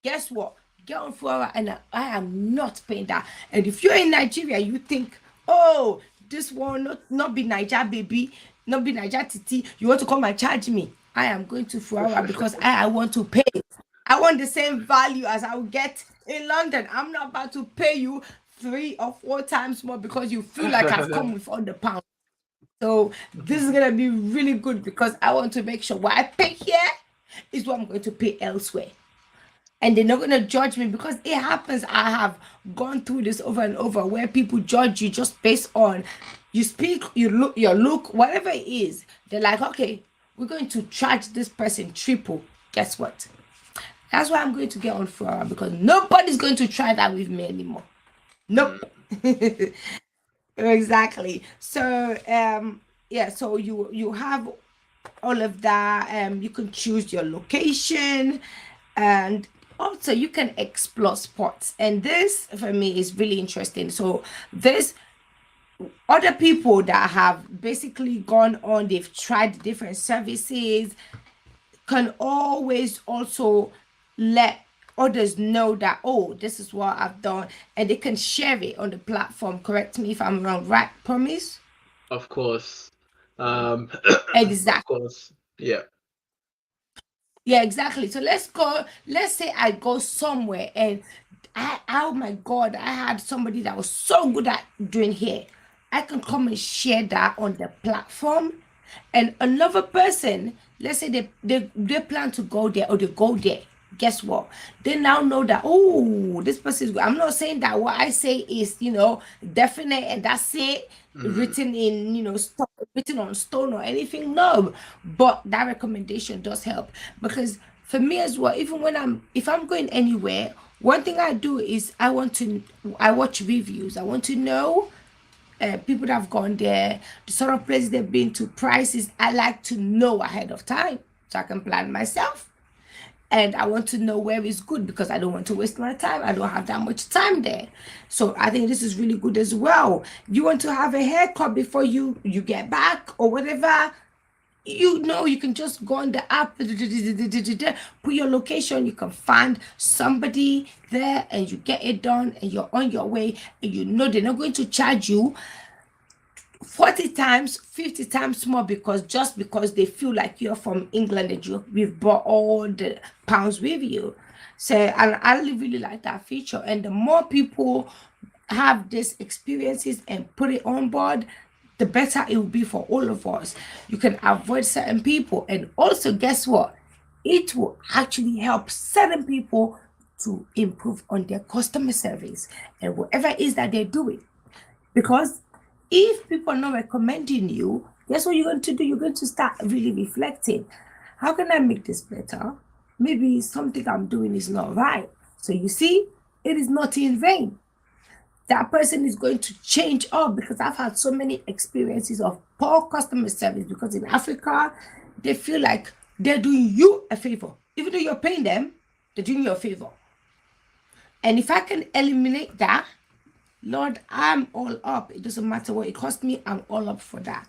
guess what? Get on Furaha and I am not paying that. And if you're in Nigeria, you think, oh, this one not be Niger baby, not be Niger titi. You want to come and charge me? I am going to Furaha because I want to pay. I want the same value as I will get in London. I'm not about to pay you 3 or 4 times more because you feel like I've come with all the pounds. So this is gonna be really good because I want to make sure what I pay here is what I'm going to pay elsewhere. And they're not gonna judge me because it happens. I have gone through this over and over where people judge you just based on you speak, you look, your look, whatever it is. They're like, okay, we're going to charge this person triple. Guess what? That's why I'm going to get on Furaha because nobody's going to try that with me anymore. Nope. Exactly. So yeah, so you have all of that. You can choose your location, and also you can explore spots. And this for me is really interesting. So there's other people that have basically gone on, they've tried different services, can always also let others know that, oh, this is what I've done, and they can share it on the platform. Correct me if I'm wrong, right? Promise? Of course. Um, of Exactly. course. Yeah. Yeah, exactly. So let's go. Let's say I go somewhere and oh my God, I had somebody that was so good at doing hair. I can come and share that on the platform. And another person, let's say they plan to go there or they go there. Guess what? They now know that, oh, this person is good. I'm not saying that what I say is, definite and that's it, Mm, written in, written on stone or anything. No, but that recommendation does help because for me as well, even if I'm going anywhere, one thing I do is I watch reviews. I want to know people that have gone there, the sort of places they've been to, prices. I like to know ahead of time so I can plan myself. And I want to know where it's good because I don't want to waste my time. I don't have that much time there. So I think this is really good as well. You want to have a haircut before you get back or whatever, you can just go on the app, put your location, you can find somebody there and you get it done and you're on your way, and they're not going to charge you 40 times, 50 times more because they feel like you're from England and we've brought all the pounds with you. So and I really like that feature. And the more people have these experiences and put it on board, the better it will be for all of us. You can avoid certain people, and also guess what? It will actually help certain people to improve on their customer service and whatever it is that they're doing. Because if people are not recommending you, guess what you're going to do? You're going to start really reflecting. How can I make this better? Maybe something I'm doing is not right. So you see, it is not in vain. That person is going to change up because I've had so many experiences of poor customer service because in Africa, they feel like they're doing you a favor. Even though you're paying them, they're doing you a favor. And if I can eliminate that, Lord, I'm all up. It doesn't matter what it costs me, I'm all up for that.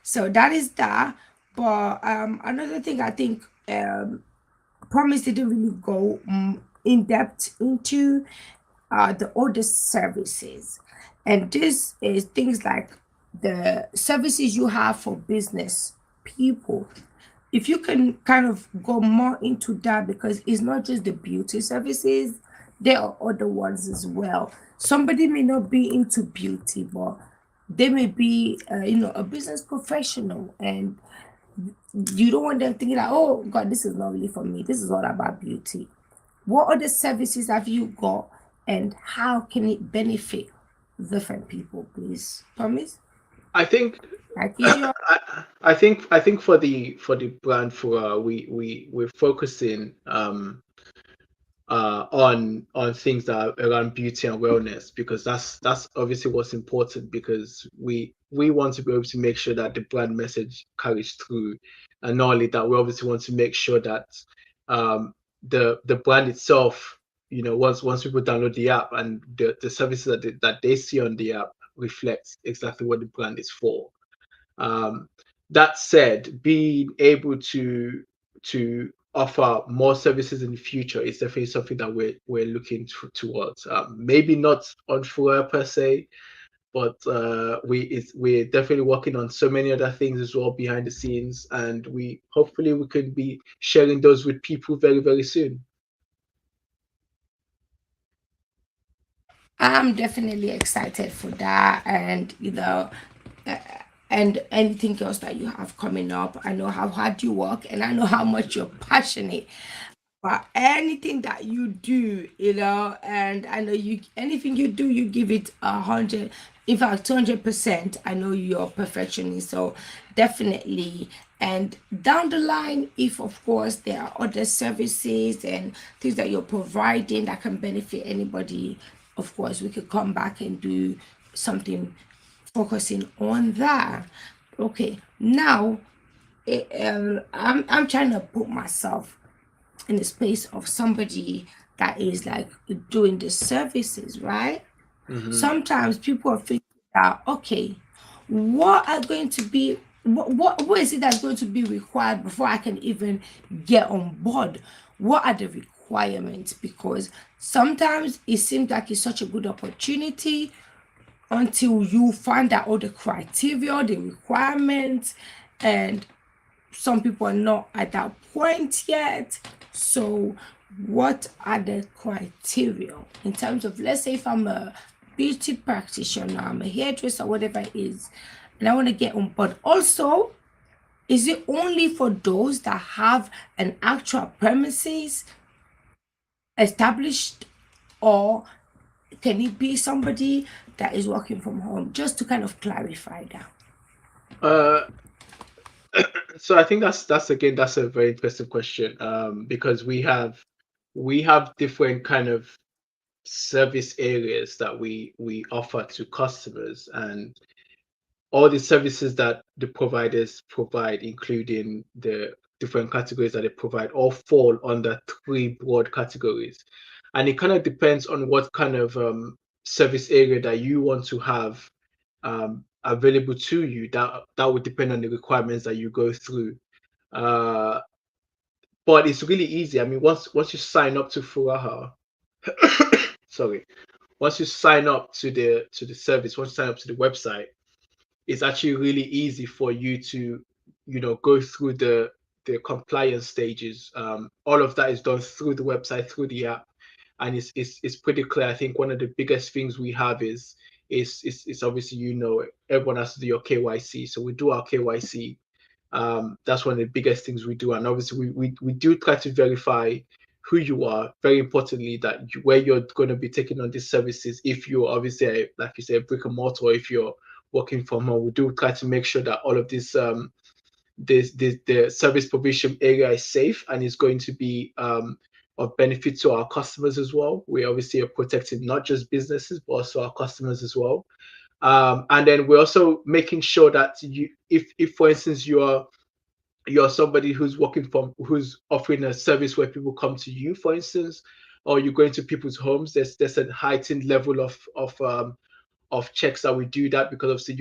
So that is that. But another thing I think Promise didn't really go in depth into the other services. And this is things like the services you have for business people. If you can kind of go more into that, because it's not just the beauty services, there are other ones as well. Somebody may not be into beauty, but they may be, a business professional, and you don't want them thinking like, oh God, this is not really for me. This is all about beauty. What other services have you got, and how can it benefit different people, please? Promise? I think Like, is your I think for the brand for we're focusing on things that are around beauty and wellness, because that's obviously what's important, because we want to be able to make sure that the brand message carries through, and not only that, we obviously want to make sure that um, the brand itself, once people download the app, and the services that they see on the app reflects exactly what the brand is for. um, that said, being able to offer more services in the future is definitely something that we're looking towards. Maybe not on Furaha per se, but we're definitely working on so many other things as well behind the scenes, and we hopefully we could be sharing those with people very, very soon. I'm definitely excited for that, and uh, and anything else that you have coming up. I know how hard you work, and I know how much you're passionate. But anything that you do, and I know you, anything you do, you give it 100, in fact 200%. I know you're a perfectionist, so definitely. And down the line, if of course there are other services and things that you're providing that can benefit anybody, of course we could come back and do something focusing on that. Okay, now I'm trying to put myself in the space of somebody that is like doing the services, right? Hmm. Sometimes people are thinking that, okay, what are going to be what is it that's going to be required before I can even get on board? What are the requirements? Because sometimes it seems like it's such a good opportunity until you find out all the criteria, the requirements, and some people are not at that point yet. So, what are the criteria in terms of, let's say, if I'm a beauty practitioner, I'm a hairdresser, whatever it is, and I want to get on board? Also, is it only for those that have an actual premises established, or can it be somebody that is working from home? Just to kind of clarify that. Uh, so I think that's a very interesting question, because we have different kind of service areas that we offer to customers, and all the services that the providers provide, including the different categories that they provide, all fall under three broad categories. And it kind of depends on what kind of service area that you want to have available to you. That would depend on the requirements that you go through. Uh, but it's really easy. I mean, once you sign up to Furaha, sorry, once you sign up to the service, once you sign up to the website, it's actually really easy for you to, go through the compliance stages. All of that is done through the website, through the app, and it's pretty clear. I think one of the biggest things we have is obviously, everyone has to do your KYC. So we do our KYC. That's one of the biggest things we do, and obviously we do try to verify who you are. Very importantly, that where you're going to be taking on these services. If you're obviously like you say, a brick and mortar, or if you're working from home, we do try to make sure that all of this the service provision area is safe and is going to be of benefit to our customers as well. We obviously are protecting not just businesses but also our customers as well. And then we're also making sure that if for instance you're somebody who's offering a service where people come to you, for instance, or you're going to people's homes, there's a heightened level of checks that we do that, because obviously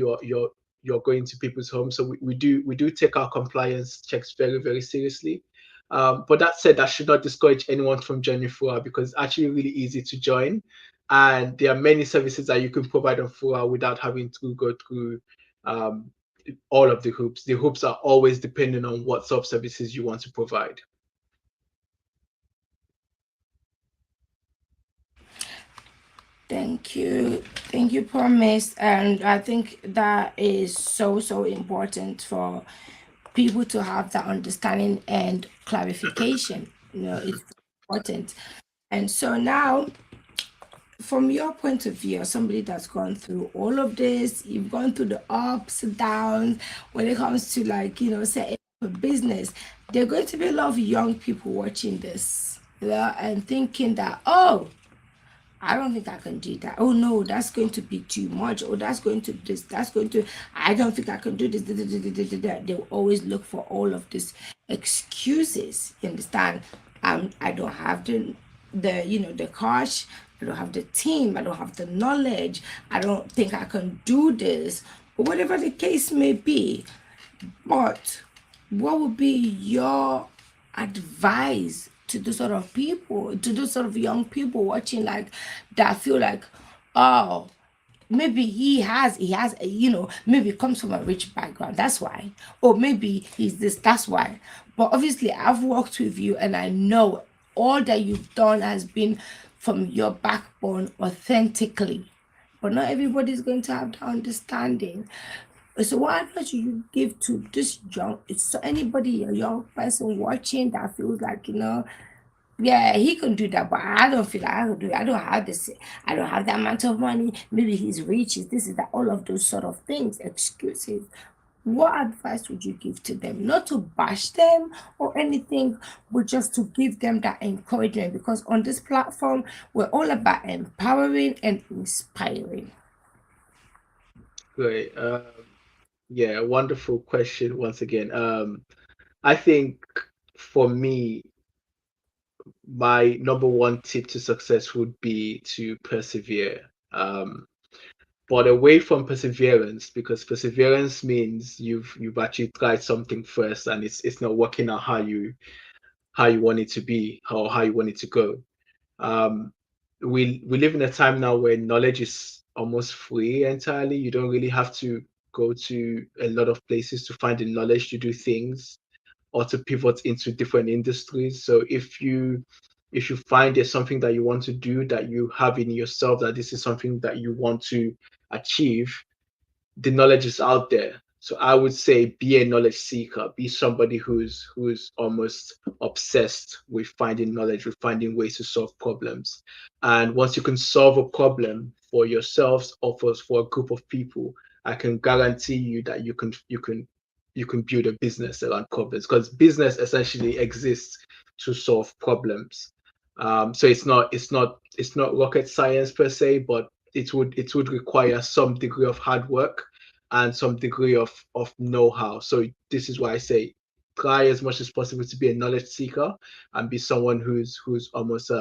you're going to people's homes. So we do take our compliance checks very, very seriously. But that said, that should not discourage anyone from joining Fura, because it's actually really easy to join, and there are many services that you can provide on Fura without having to go through um, all of the hoops. The hoops are always depending on what sort of services you want to provide. Thank you. Thank you, Promise. And I think that is so, so important for people to have that understanding and clarification. It's important. And so now, from your point of view, as somebody that's gone through all of this, you've gone through the ups and downs when it comes to, like, setting up a business. There are going to be a lot of young people watching this. yeah, and thinking that, oh, I don't think I can do that. Oh no, that's going to be too much. Oh, that's going to this. That's going to. I don't think I can do this. They'll always look for all of these excuses. You understand? I don't have the cash. I don't have the team. I don't have the knowledge. I don't think I can do this. Or whatever the case may be. But what would be your advice to the sort of people, to those sort of young people watching like that feel like, oh, maybe he has maybe comes from a rich background, that's why, or maybe he's this, that's why. But obviously I've worked with you and I know all that you've done has been from your backbone authentically, but not everybody's going to have the understanding. So what advice would you give to this young, so anybody, a young person watching that feels like, yeah, he can do that, but I don't feel like I can do it. I don't have this, I don't have that amount of money. Maybe he's rich, is this, is that, all of those sort of things, excuses. What advice would you give to them? Not to bash them or anything, but just to give them that encouragement, because on this platform, we're all about empowering and inspiring. Great. Yeah, wonderful question once again. I think for me, my number one tip to success would be to persevere. But away from perseverance, because perseverance means you've actually tried something first and it's not working out how you want it to be or how you want it to go. Um, we live in a time now where knowledge is almost free entirely. You don't really have to go to a lot of places to find the knowledge to do things or to pivot into different industries. So if you find there's something that you want to do, that you have in yourself, that this is something that you want to achieve, the knowledge is out there. So I would say be a knowledge seeker, be somebody who's almost obsessed with finding knowledge, with finding ways to solve problems. And once you can solve a problem for yourselves or for a group of people, I can guarantee you that you can build a business around problems, because business essentially exists to solve problems. So it's not rocket science per se, but it would require some degree of hard work and some degree of know-how. So this is why I say try as much as possible to be a knowledge seeker and be someone who's almost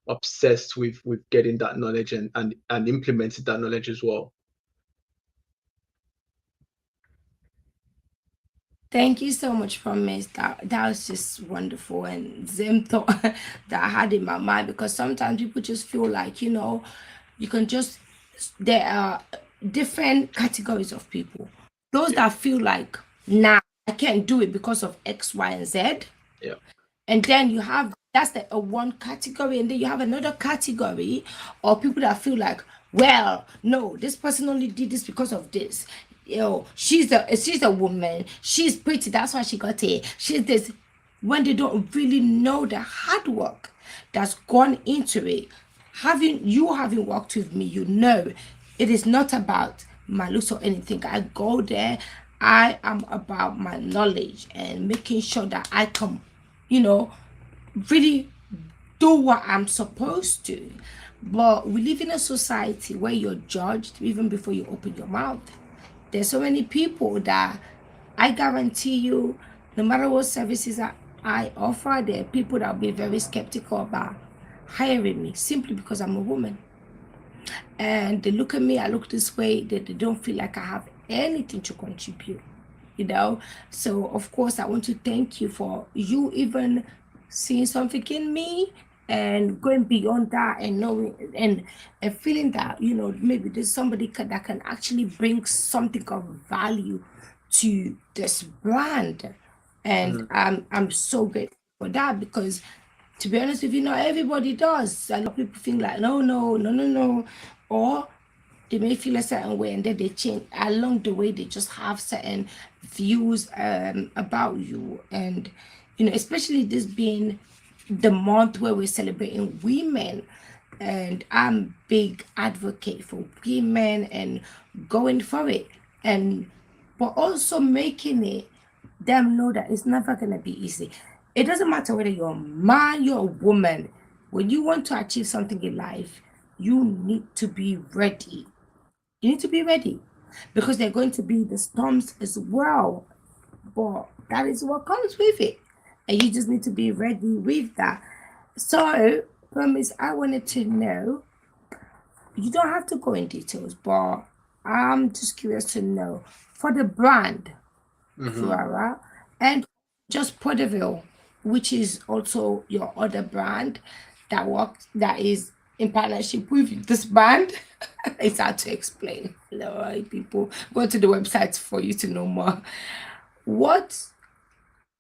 obsessed with getting that knowledge and implementing that knowledge as well. Thank you so much, Promise. That was just wonderful and same thought that I had in my mind, because sometimes people just feel like, you can just, there are different categories of people. Those Yeah, that feel like, nah, I can't do it because of X, Y, and Z. yeah, And then you have, that's the one category, and then you have another category of people that feel like, well, no, this person only did this because of this. She's a woman, she's pretty, that's why she got it, she's this, when they don't really know the hard work that's gone into it. Having worked with me, it is not about my looks or anything. I go there, I am about my knowledge and making sure that I can, you know, really do what I'm supposed to. But we live in a society where you're judged even before you open your mouth. There's so many people that, I guarantee you, no matter what services I offer, there are people that will be very skeptical about hiring me simply because I'm a woman. And they look at me, I look this way, they don't feel like I have anything to contribute, you know. So of course I want to thank you for you even seeing something in me and going beyond that, and knowing and feeling that, maybe there's somebody that can actually bring something of value to this brand. And mhm, I'm so grateful for that, because to be honest with you, not everybody does. A lot of people think like, no, no, no, no, no. Or they may feel a certain way and then they change along the way. They just have certain views about you. And, especially this being the month where we're celebrating women. And I'm big advocate for women and going for it. And but also making it them know that it's never gonna be easy. It doesn't matter whether you're a man, you're a woman. When you want to achieve something in life, you need to be ready. You need to be ready because they're going to be the storms as well. But that is what comes with it. And you just need to be ready with that. So, Promise, I wanted to know, you don't have to go in details, but I'm just curious to know for the brand, Mm-hmm. Furaha, and just Porterville, which is also your other brand that is in partnership with this brand. It's hard to explain. All right, people, go to the website for you to know more. What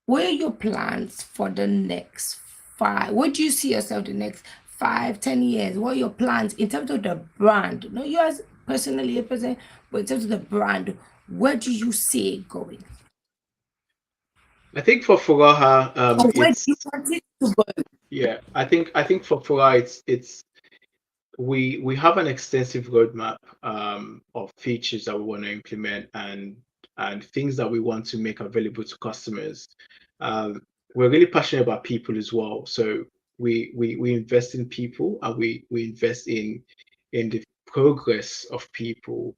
what are your plans for the next five? What do you see yourself the next 5, 10 years? What are your plans in terms of the brand? Not you as personally a person, but in terms of the brand, where do you see it going? I think for Furaha, Or where do you it's want it to go? yeah. I think for Furaha, it's we have an extensive roadmap of features that we want to implement and things that we want to make available to customers. Um, we're really passionate about people as well, so we invest in people and we invest in the progress of people.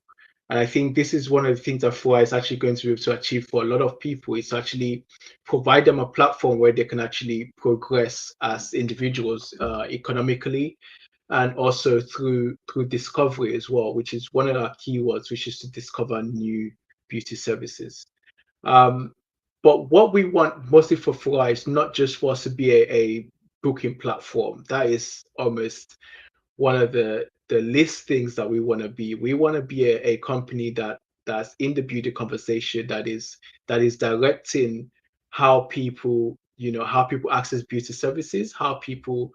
And I think this is one of the things that FUA is actually going to be able to achieve for a lot of people. It's actually provide them a platform where they can actually progress as individuals economically and also through discovery as well, which is one of our keywords, which is to discover new beauty services. Um, but what we want mostly for Fly is not just for us to be a booking platform. That is almost one of the least things that we want to be. We want to be a company that's in the beauty conversation, that is directing how people, how people access beauty services, how people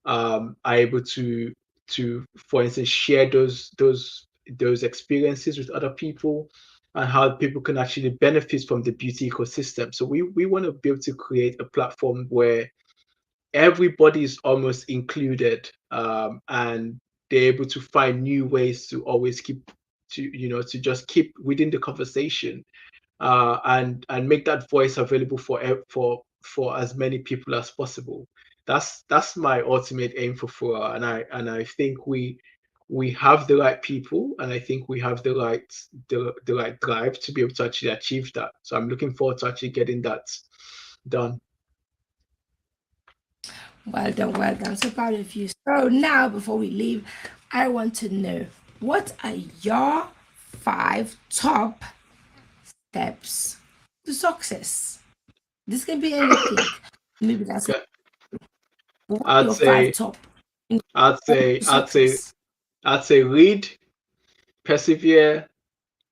are able for instance, share those experiences with other people, and how people can actually benefit from the beauty ecosystem. So we want to be able to create a platform where everybody is almost included, and they're able to find new ways to always keep to just keep within the conversation, and make that voice available for as many people as possible. That's my ultimate aim for Fura, and I think we have the right people, and I think we have the right drive to be able to actually achieve that. So I'm looking forward to actually getting that done. Well done, well done. So proud of you. So now, before we leave, I want to know what are your 5 top steps to success? This can be anything. Maybe that's it. Okay. What are I'd your five say top in I'd say I'd say success? I'd say read, persevere,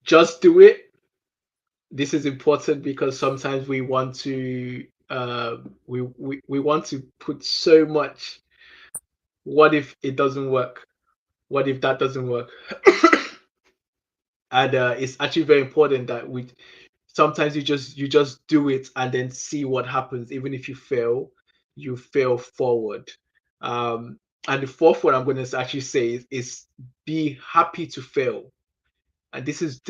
just do it. This is important because sometimes we want to we want to put so much. What if it doesn't work? What if that doesn't work? And it's actually very important that we sometimes you just do it and then see what happens. Even if you fail forward. um and the fourth one I'm going to actually say is be happy to fail. And this is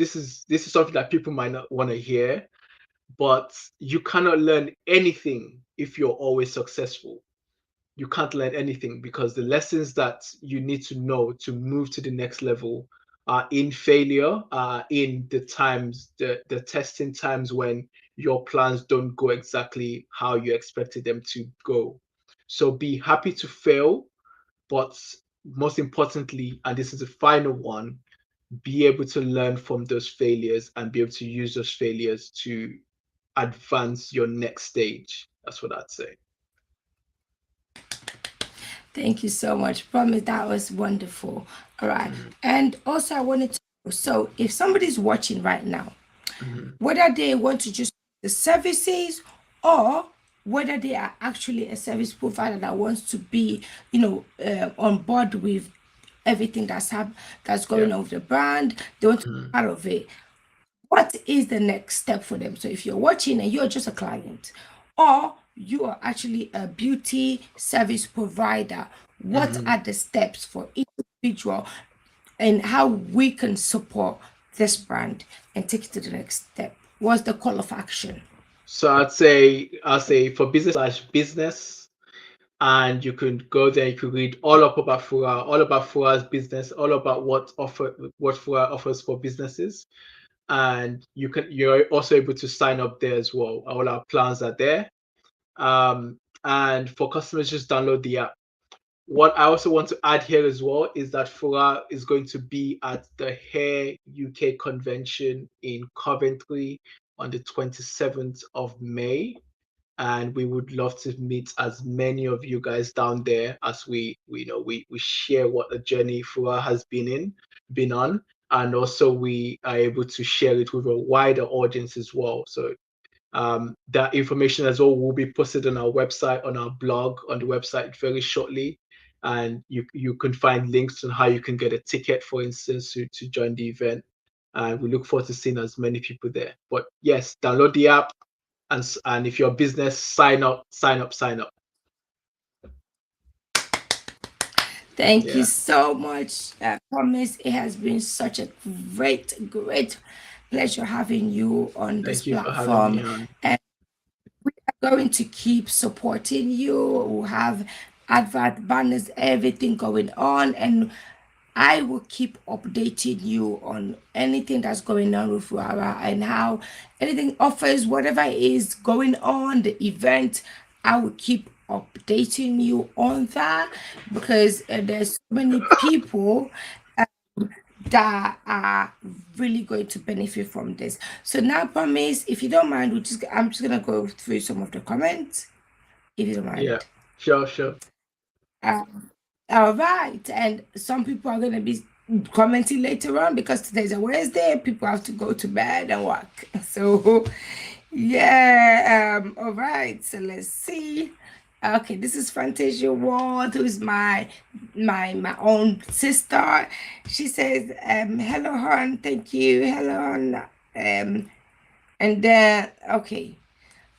something that people might not want to hear, but you cannot learn anything if you're always successful. You can't learn anything because the lessons that you need to know to move to the next level are in failure, are in the testing times when your plans don't go exactly how you expected them to go. So be happy to fail, but most importantly, and this is the final one, be able to learn from those failures and be able to use those failures to advance your next stage. That's what I'd say. Thank you so much. Promise that was wonderful. All right. Mhm, And also, I wanted to so if somebody's watching right now, mhm. whether they want to just the services or whether they are actually a service provider that wants to be, on board with everything that's Yeah. going on with the brand, they want to be Mhm, part of it. What is the next step for them? So if you're watching and you're just a client, or you are actually a beauty service provider, what mhm. are the steps for each individual and how we can support this brand and take it to the next step? What's the call of action? So I'll say for business, and you can go there. You can read all up about Furaha, all about Furaha's business, all about what Furaha offers for businesses, and you're also able to sign up there as well. All our plans are there. And for customers, just download the app. What I also want to add here as well is that Furaha is going to be at the Hair UK convention in Coventry on the 27th of May, and we would love to meet as many of you guys down there as we share what the journey Furaha has been on, and also we are able to share it with a wider audience as well. So that information as well will be posted on our website, on our blog, on the website very shortly. And you can find links on how you can get a ticket, for instance, to join the event. And we look forward to seeing as many people there. But yes, download the app, and if you're a business, sign up, sign up, sign up. Thank you Yeah. so much, Promise. It has been such a great pleasure having you on this Thank you for having me platform. on. And we are going to keep supporting you. We'll have advert banners, everything going on. And I will keep updating you on anything that's going on with Furaha and how anything offers, whatever is going on, the event. I will keep updating you on that because there's so many people that are really going to benefit from this. So now, Promise, if you don't mind, I'm just gonna go through some of the comments, if you don't Yeah. mind. Sure, sure. Um, all right, and some people are going to be commenting later on because today's a Wednesday. People have to go to bed and work. So, yeah. All right. So let's see. Okay, this is Fantasia Ward, who's my own sister. She says, "Hello, hon. Thank you. Hello, hon." And then okay.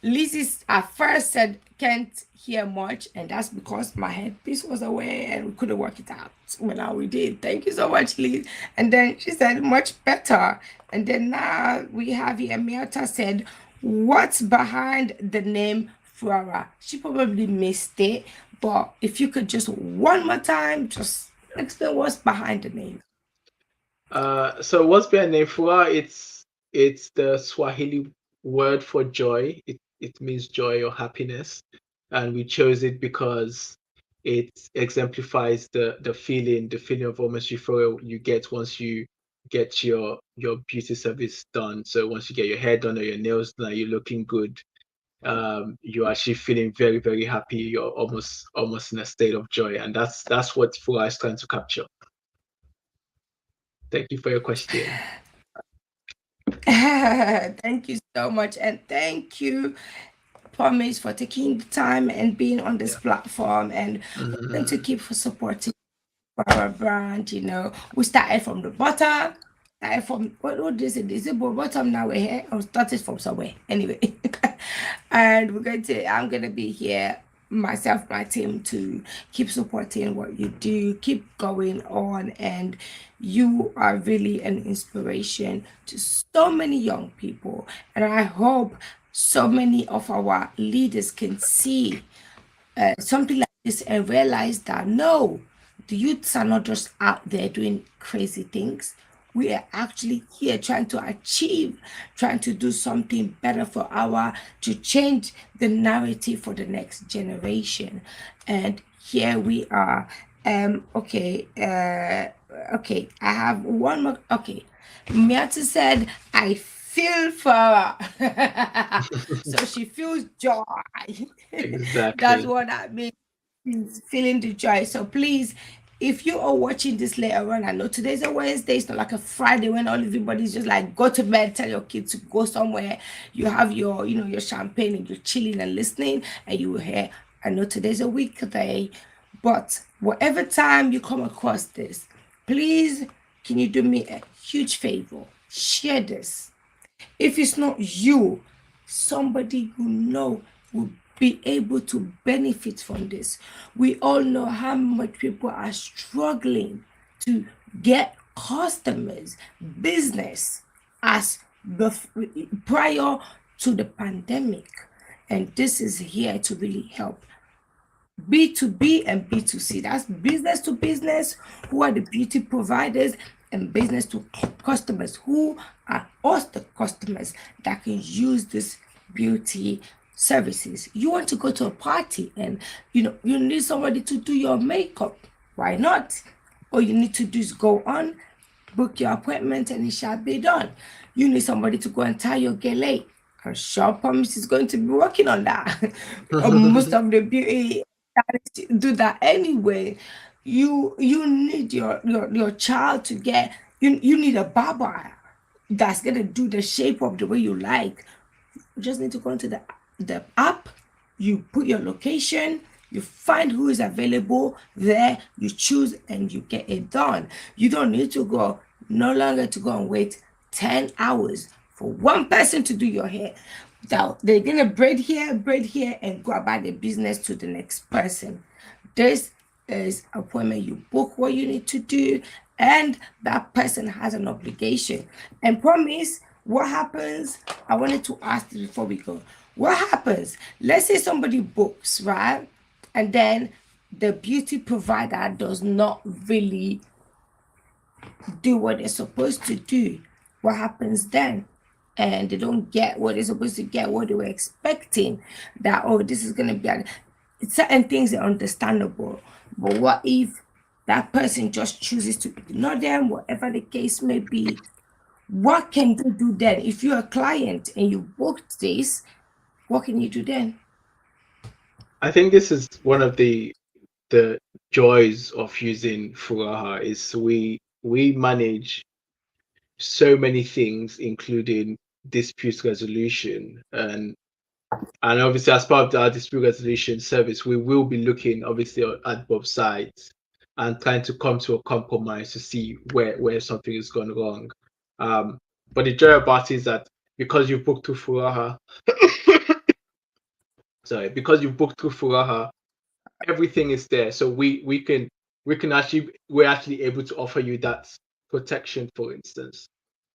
Lizzie at first said can't hear much, and that's because my headpiece was away and we couldn't work it out. Well, now we did. Thank you so much, Liz. And then she said much better. And then now we have here Miata said, "What's behind the name Furaha?" She probably missed it, but if you could just one more time, just explain what's behind the name. So what's behind name Furaha? It's the Swahili word for joy. It means joy or happiness, and we chose it because it exemplifies the feeling of almost euphoria you get once you get your beauty service done. So once you get your hair done or your nails done, you're looking good. You're actually feeling very, very happy. You're almost in a state of joy, and that's what Furaha is trying to capture. Thank you for your question. Thank you so much, and thank you, Promise, for taking the time and being on this Yeah. platform. And we're going to Mhm. keep supporting our brand. We started from the bottom. Started from what is it? Is it bottom now? We're here. I started from somewhere. Anyway, and I'm gonna be here, myself, my team, to keep supporting what you do, keep going on, and you are really an inspiration to so many young people. And I hope so many of our leaders can see something like this and realize that no, the youths are not just out there doing crazy things. We are actually here trying to achieve, trying to do something better to change the narrative for the next generation. And here we are. Okay, I have one more. Okay, Miata said, I feel for her. So she feels joy. That's Exactly. what that means. She's feeling the joy. So please, if you are watching this later on, I know today's a Wednesday, it's not like a Friday when all everybody's just like go to bed, tell your kids to go somewhere. You have your champagne and you're chilling and listening, and you will hear, I know today's a weekday, but whatever time you come across this, please can you do me a huge favor? Share this. If it's not you, somebody you know will be able to benefit from this. We all know how much people are struggling to get customers, business as the prior to the pandemic, and this is here to really help B2B and B2C. That's business to business, who are the beauty providers, and business to customers, who are us, the customers that can use this beauty services. You want to go to a party and you need somebody to do your makeup. Why not? All you need to do is go on, book your appointment, and it shall be done. You need somebody to go and tie your gele. I'm sure Promise is going to be working on that. Most of the beauty do that anyway. You need your child to get you need a barber that's gonna do the shape of the way you like. You just need to go into the app, you put your location, you find who is available there, you choose, and you get it done. You don't need to go no longer to go and wait 10 hours for one person to do your hair. Now they're gonna braid here, and go about the business to the next person. This is appointment. You book what you need to do, and that person has an obligation. And Promise, what happens? I wanted to ask you before we go. What happens? Let's say somebody books, right? And then the beauty provider does not really do what they're supposed to do. What happens then? And they don't get what they're supposed to get, what they were expecting. That, oh, this is going to be certain things are understandable. But what if that person just chooses to ignore them, whatever the case may be? What can you do then? If you're a client and you booked this, what can you do then? I think this is one of the joys of using Furaha is we manage so many things, including dispute resolution, and obviously as part of our dispute resolution service, we will be looking obviously at both sides and trying to come to a compromise to see where something is gone wrong. But the joy about it is that because you booked through Furaha, sorry, because you booked through Furaha, everything is there. So we're actually able to offer you that protection, for instance.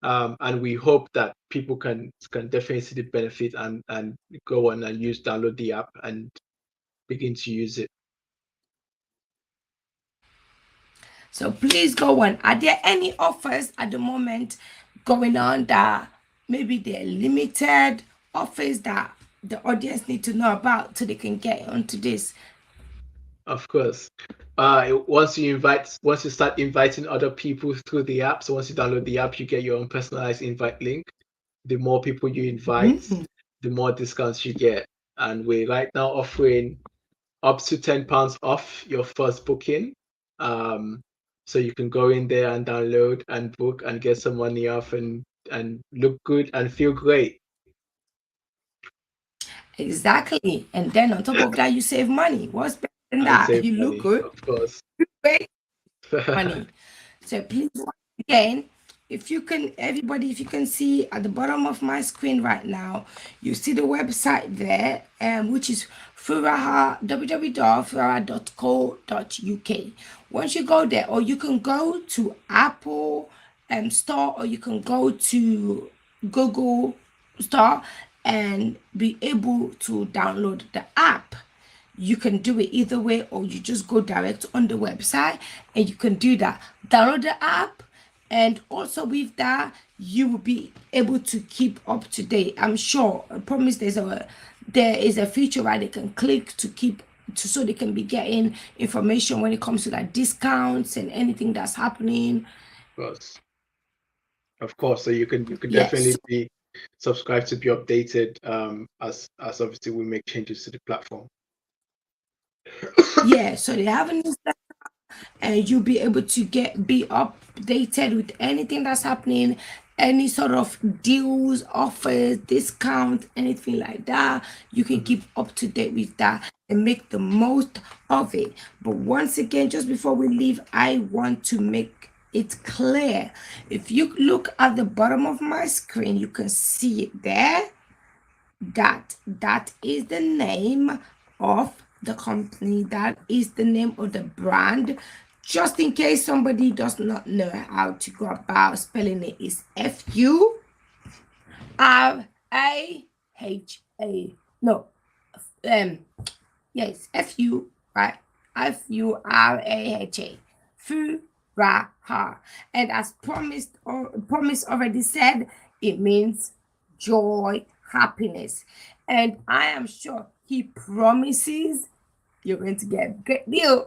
And we hope that people can definitely see the benefit and go on and download the app and begin to use it. So please go on. Are there any offers at the moment going on that maybe they're limited offers that the audience need to know about so they can get onto this? Of course. Once you start inviting other people through the app, so once you download the app, you get your own personalized invite link. The more people you invite, the more discounts you get. And we're right now offering up to £10 off your first booking. So you can go in there and download and book and get some money off and look good and feel great. Exactly. And then on top of that, you save money. What's better than And that? save You look money, good, of course. great money. So please, once again, if you can, everybody, if you can see at the bottom of my screen right now, you see the website there, which is Furaha, www.furaha.co.uk. Once you go there, or you can go to Apple Store, or you can go to Google Store and be able to download the app. You can do it either way, or you just go direct on the website and you can do that. Download the app, and also with that, you will be able to keep up to date. I'm sure, I promise there is a feature where they can click to keep so they can be getting information when it comes to like discounts and anything that's happening. Of course. So you can Yes. definitely be subscribed to be updated as obviously we make changes to the platform. Yeah, so they have an and you'll be able to be updated with anything that's happening, any sort of deals, offers, discounts, anything like that. You can keep up to date with that and make the most of it. But once again, just before we leave, I want to make it clear. If you look at the bottom of my screen, you can see it there. That is the name of the company, that is the name of the brand. Just in case somebody does not know how to go about spelling it, is Furaha. No, um, yes, F-U, right? Furaha. Furaha. And as promised already said, it means joy, happiness. And I am sure he promises you're going to get a great deal.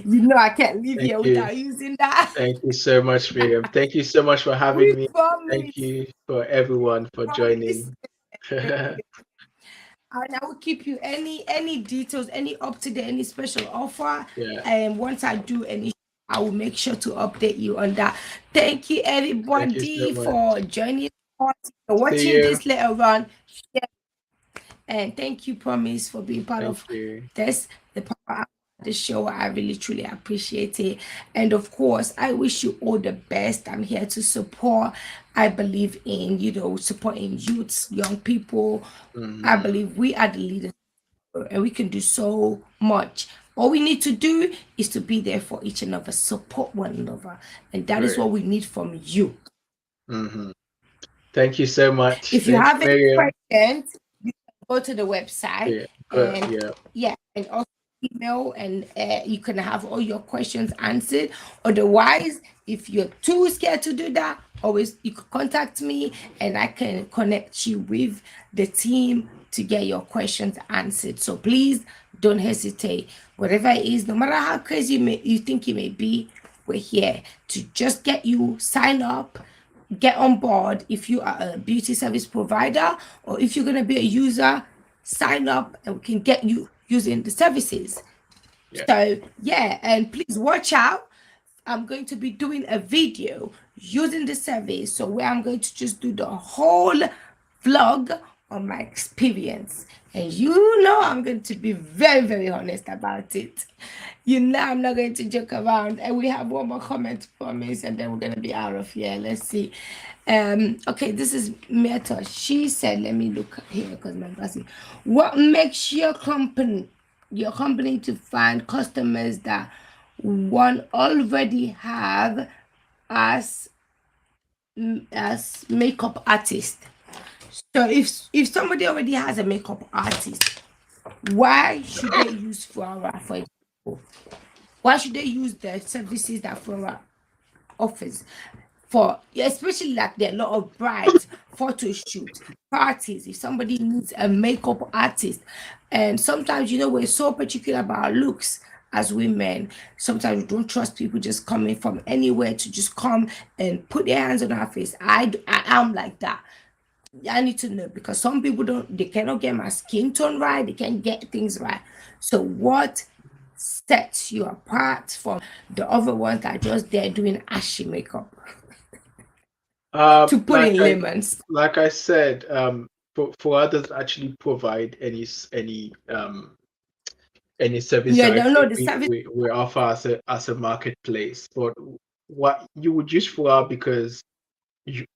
You know I can't leave Thank here you. without using that. Thank you so much, Miriam. Thank you so much for having We me. Thank promise. you for everyone for Promise. joining. And I will keep you any details, any up to date, any special offer. Yeah. And once I do any, I will make sure to update you on that. Thank you, Thank you so everybody, much. for joining us, for See watching you. this later on. Yeah. And thank you, Promise, for being part Thank of you. this, the Papa the show. I really truly appreciate it. And of course, I wish you all the best. I'm here to support. I believe in, supporting youths, young people. I Mhm. believe we are the leaders and we can do so much. All we need to do is to be there for each another, support one another. And that is Great. what we need from you. Mhm. Thank you so much. If you Thank you, have any Miriam. questions, you can go to the website Yeah. and Yeah. yeah, and also email, and you can have all your questions answered. Otherwise, if you're too scared to do that, always you can contact me and I can connect you with the team to get your questions answered. So please don't hesitate. Whatever it is, no matter how crazy you think it may be, we're here to just get you sign up, get on board. If you are a beauty service provider or if you're going to be a user, sign up and we can get you using the services. Yeah. So yeah, and please watch out. I'm going to be doing a video using the service, so where I'm going to just do the whole vlog on my experience, and I'm going to be very very honest about it. I'm not going to joke around. And we have one more comment promise, and then we're going to be out of here. Let's see. Okay, this is Meta. She said, let me look here because my glasses. What makes your company to find customers that one already have as makeup artist? So if somebody already has a makeup artist, why should they use Flora, for example? Why should they use the services that Flora offers? For especially like there are a lot of brides, photo shoot, parties. If somebody needs a makeup artist, and sometimes we're so particular about our looks as women. Sometimes we don't trust people just coming from anywhere to just come and put their hands on our face. I am like that. I need to know because some people they cannot get my skin tone right, they can't get things right. So what sets you apart from the other ones that are just there doing ashy makeup? To put Like in I layman's. like I said, for others actually provide any service Yeah, no, directly. no, the service. We offer as a marketplace. But what you would use for our because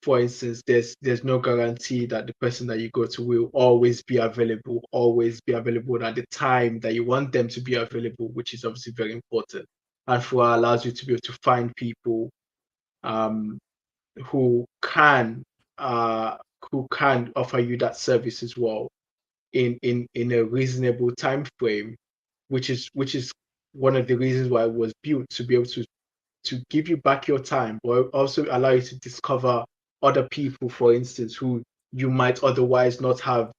for instance, there's no guarantee that the person that you go to will always be available at the time that you want them to be available, which is obviously very important. And for allows you to be able to find people um, who can uh, who can offer you that service as well in a reasonable time frame, which is one of the reasons why it was built to be able to give you back your time, but also allow you to discover other people, for instance, who you might otherwise not have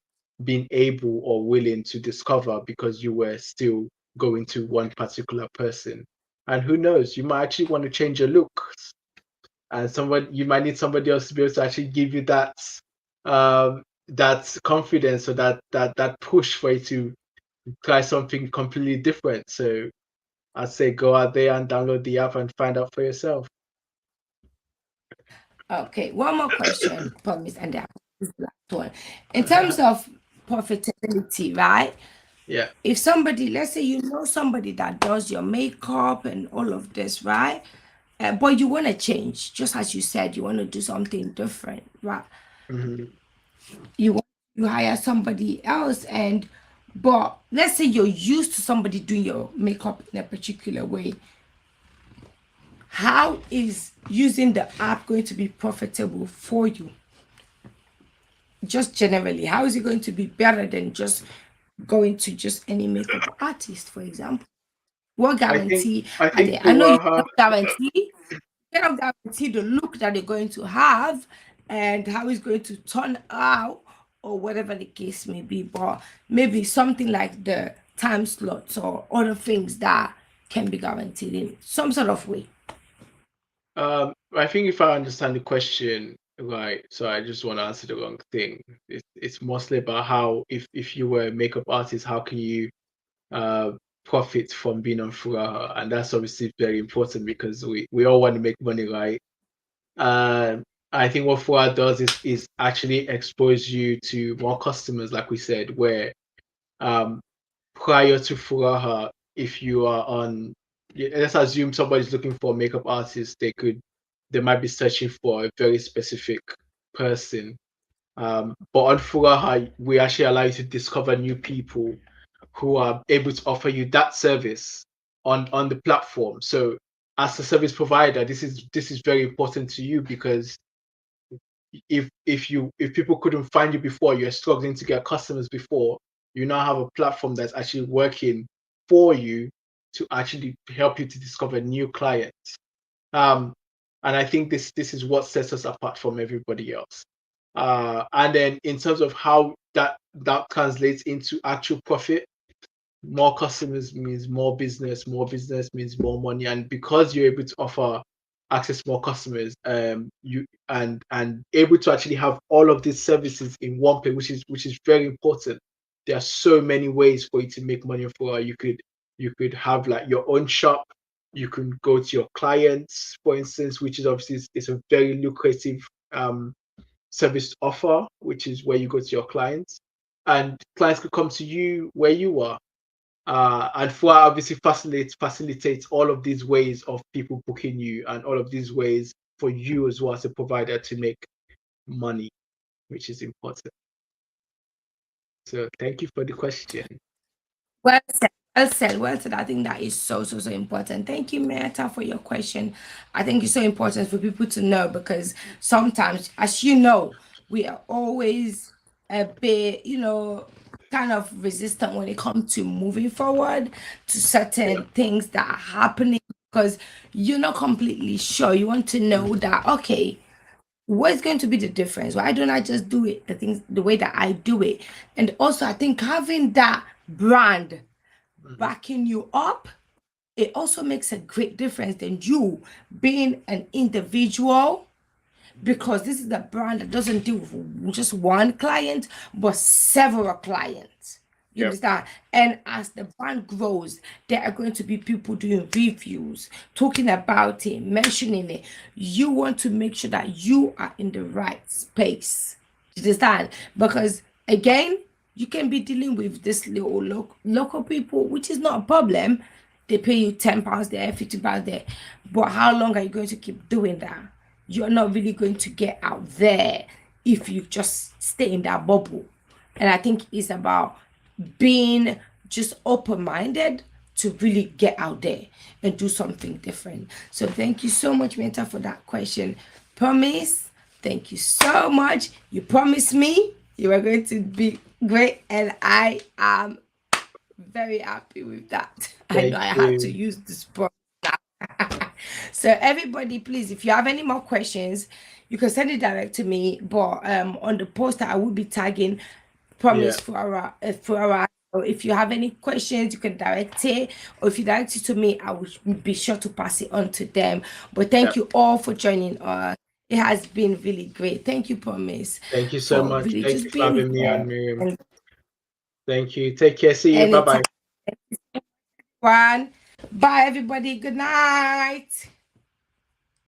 been able or willing to discover because you were still going to one particular person. And who knows, you might actually want to change your look, and you might need somebody else to be able to actually give you that confidence or that push for you to try something completely different. So I'd say go out there and download the app and find out for yourself. Okay, one more question, promise, and then this is the last one. In terms of profitability, right? Yeah. If somebody, let's say you know somebody that does your makeup and all of this, right? But you want to change, just as you said, you want to do something different, right? Mhm. You want to hire somebody else, but let's say you're used to somebody doing your makeup in a particular way. How is using the app going to be profitable for you? just generally, how is it going to be better than just going to just any makeup artist, for example? What I think guarantee I are think there? I know you Furaha. cannot guarantee, cannot guarantee the look that they're going to have and how it's going to turn out or whatever the case may be, but maybe something like the time slots or other things that can be guaranteed in some sort of way. I think if I understand the question right, so I just want to answer the wrong thing. It's mostly about how if you were a makeup artist, how can you uh profit from being on Furaha? And that's obviously very important because we all want to make money, right? Uh, I think what Furaha does is actually expose you to more customers, like we said, where um prior to Furaha, if you are on, let's assume somebody's looking for a makeup artist, they might be searching for a very specific person. But on Furaha, we actually allow you to discover new people who are able to offer you that service on the platform. So as a service provider, this is very important to you because if people couldn't find you before, you're struggling to get customers before, you now have a platform that's actually working for you to actually help you to discover new clients. Um, and I think this is what sets us apart from everybody else. And then in terms of how that translates into actual profit, more customers means more business means more money, and because you're able to offer access to more customers, you and able to actually have all of these services in one place, which is very important. There are so many ways for you to make money. For you could have like your own shop, you can go to your clients, for instance, which is obviously it's a very lucrative um service to offer, which is where you go to your clients, and clients could come to you where you are. And FUA obviously facilitates all of these ways of people booking you and all of these ways for you as well as a provider to make money, which is important. So thank you for the question. Well said, well said, well said. I think that is so, so, so important. Thank you, Meta, for your question. I think it's so important for people to know because sometimes, as you know, we are always a bit, kind of resistant when it comes to moving forward to Yeah. certain things that are happening because you're not completely sure. You want to know that, okay, what's going to be the difference? Why don't I just do it the things the way that I do it? And also, I think having that brand Mhm. backing you up, it also makes a great difference than you being an individual because this is a brand that doesn't deal with just one client but several clients. You Yep. understand? And as the brand grows, there are going to be people doing reviews, talking about it, mentioning it. You want to make sure that you are in the right space. You understand? Because again, you can be dealing with this little local people, which is not a problem. They pay you £10 there, £50 there. But how long are you going to keep doing that? You're not really going to get out there if you just stay in that bubble. And I think it's about being just open minded to really get out there and do something different. So thank you so much, Meta, for that question. Promise, thank you so much. You promised me you were going to be great, and I am very happy with that. I know Thank I had to you. use this promise. So everybody, please, if you have any more questions, you can send it direct to me. But on the poster, I will be tagging Yeah. Promise for our. So if you have any questions, you can direct it, or if you direct it to me, I will be sure to pass it on to them. But Yeah. thank you all for joining us. It has been really great. Thank you, Promise, Thank you so for much. really Thank you just for being having me on, here. Miriam. And Thank you. Take care. See you. Bye anytime, bye. one. Bye, everybody. Good night.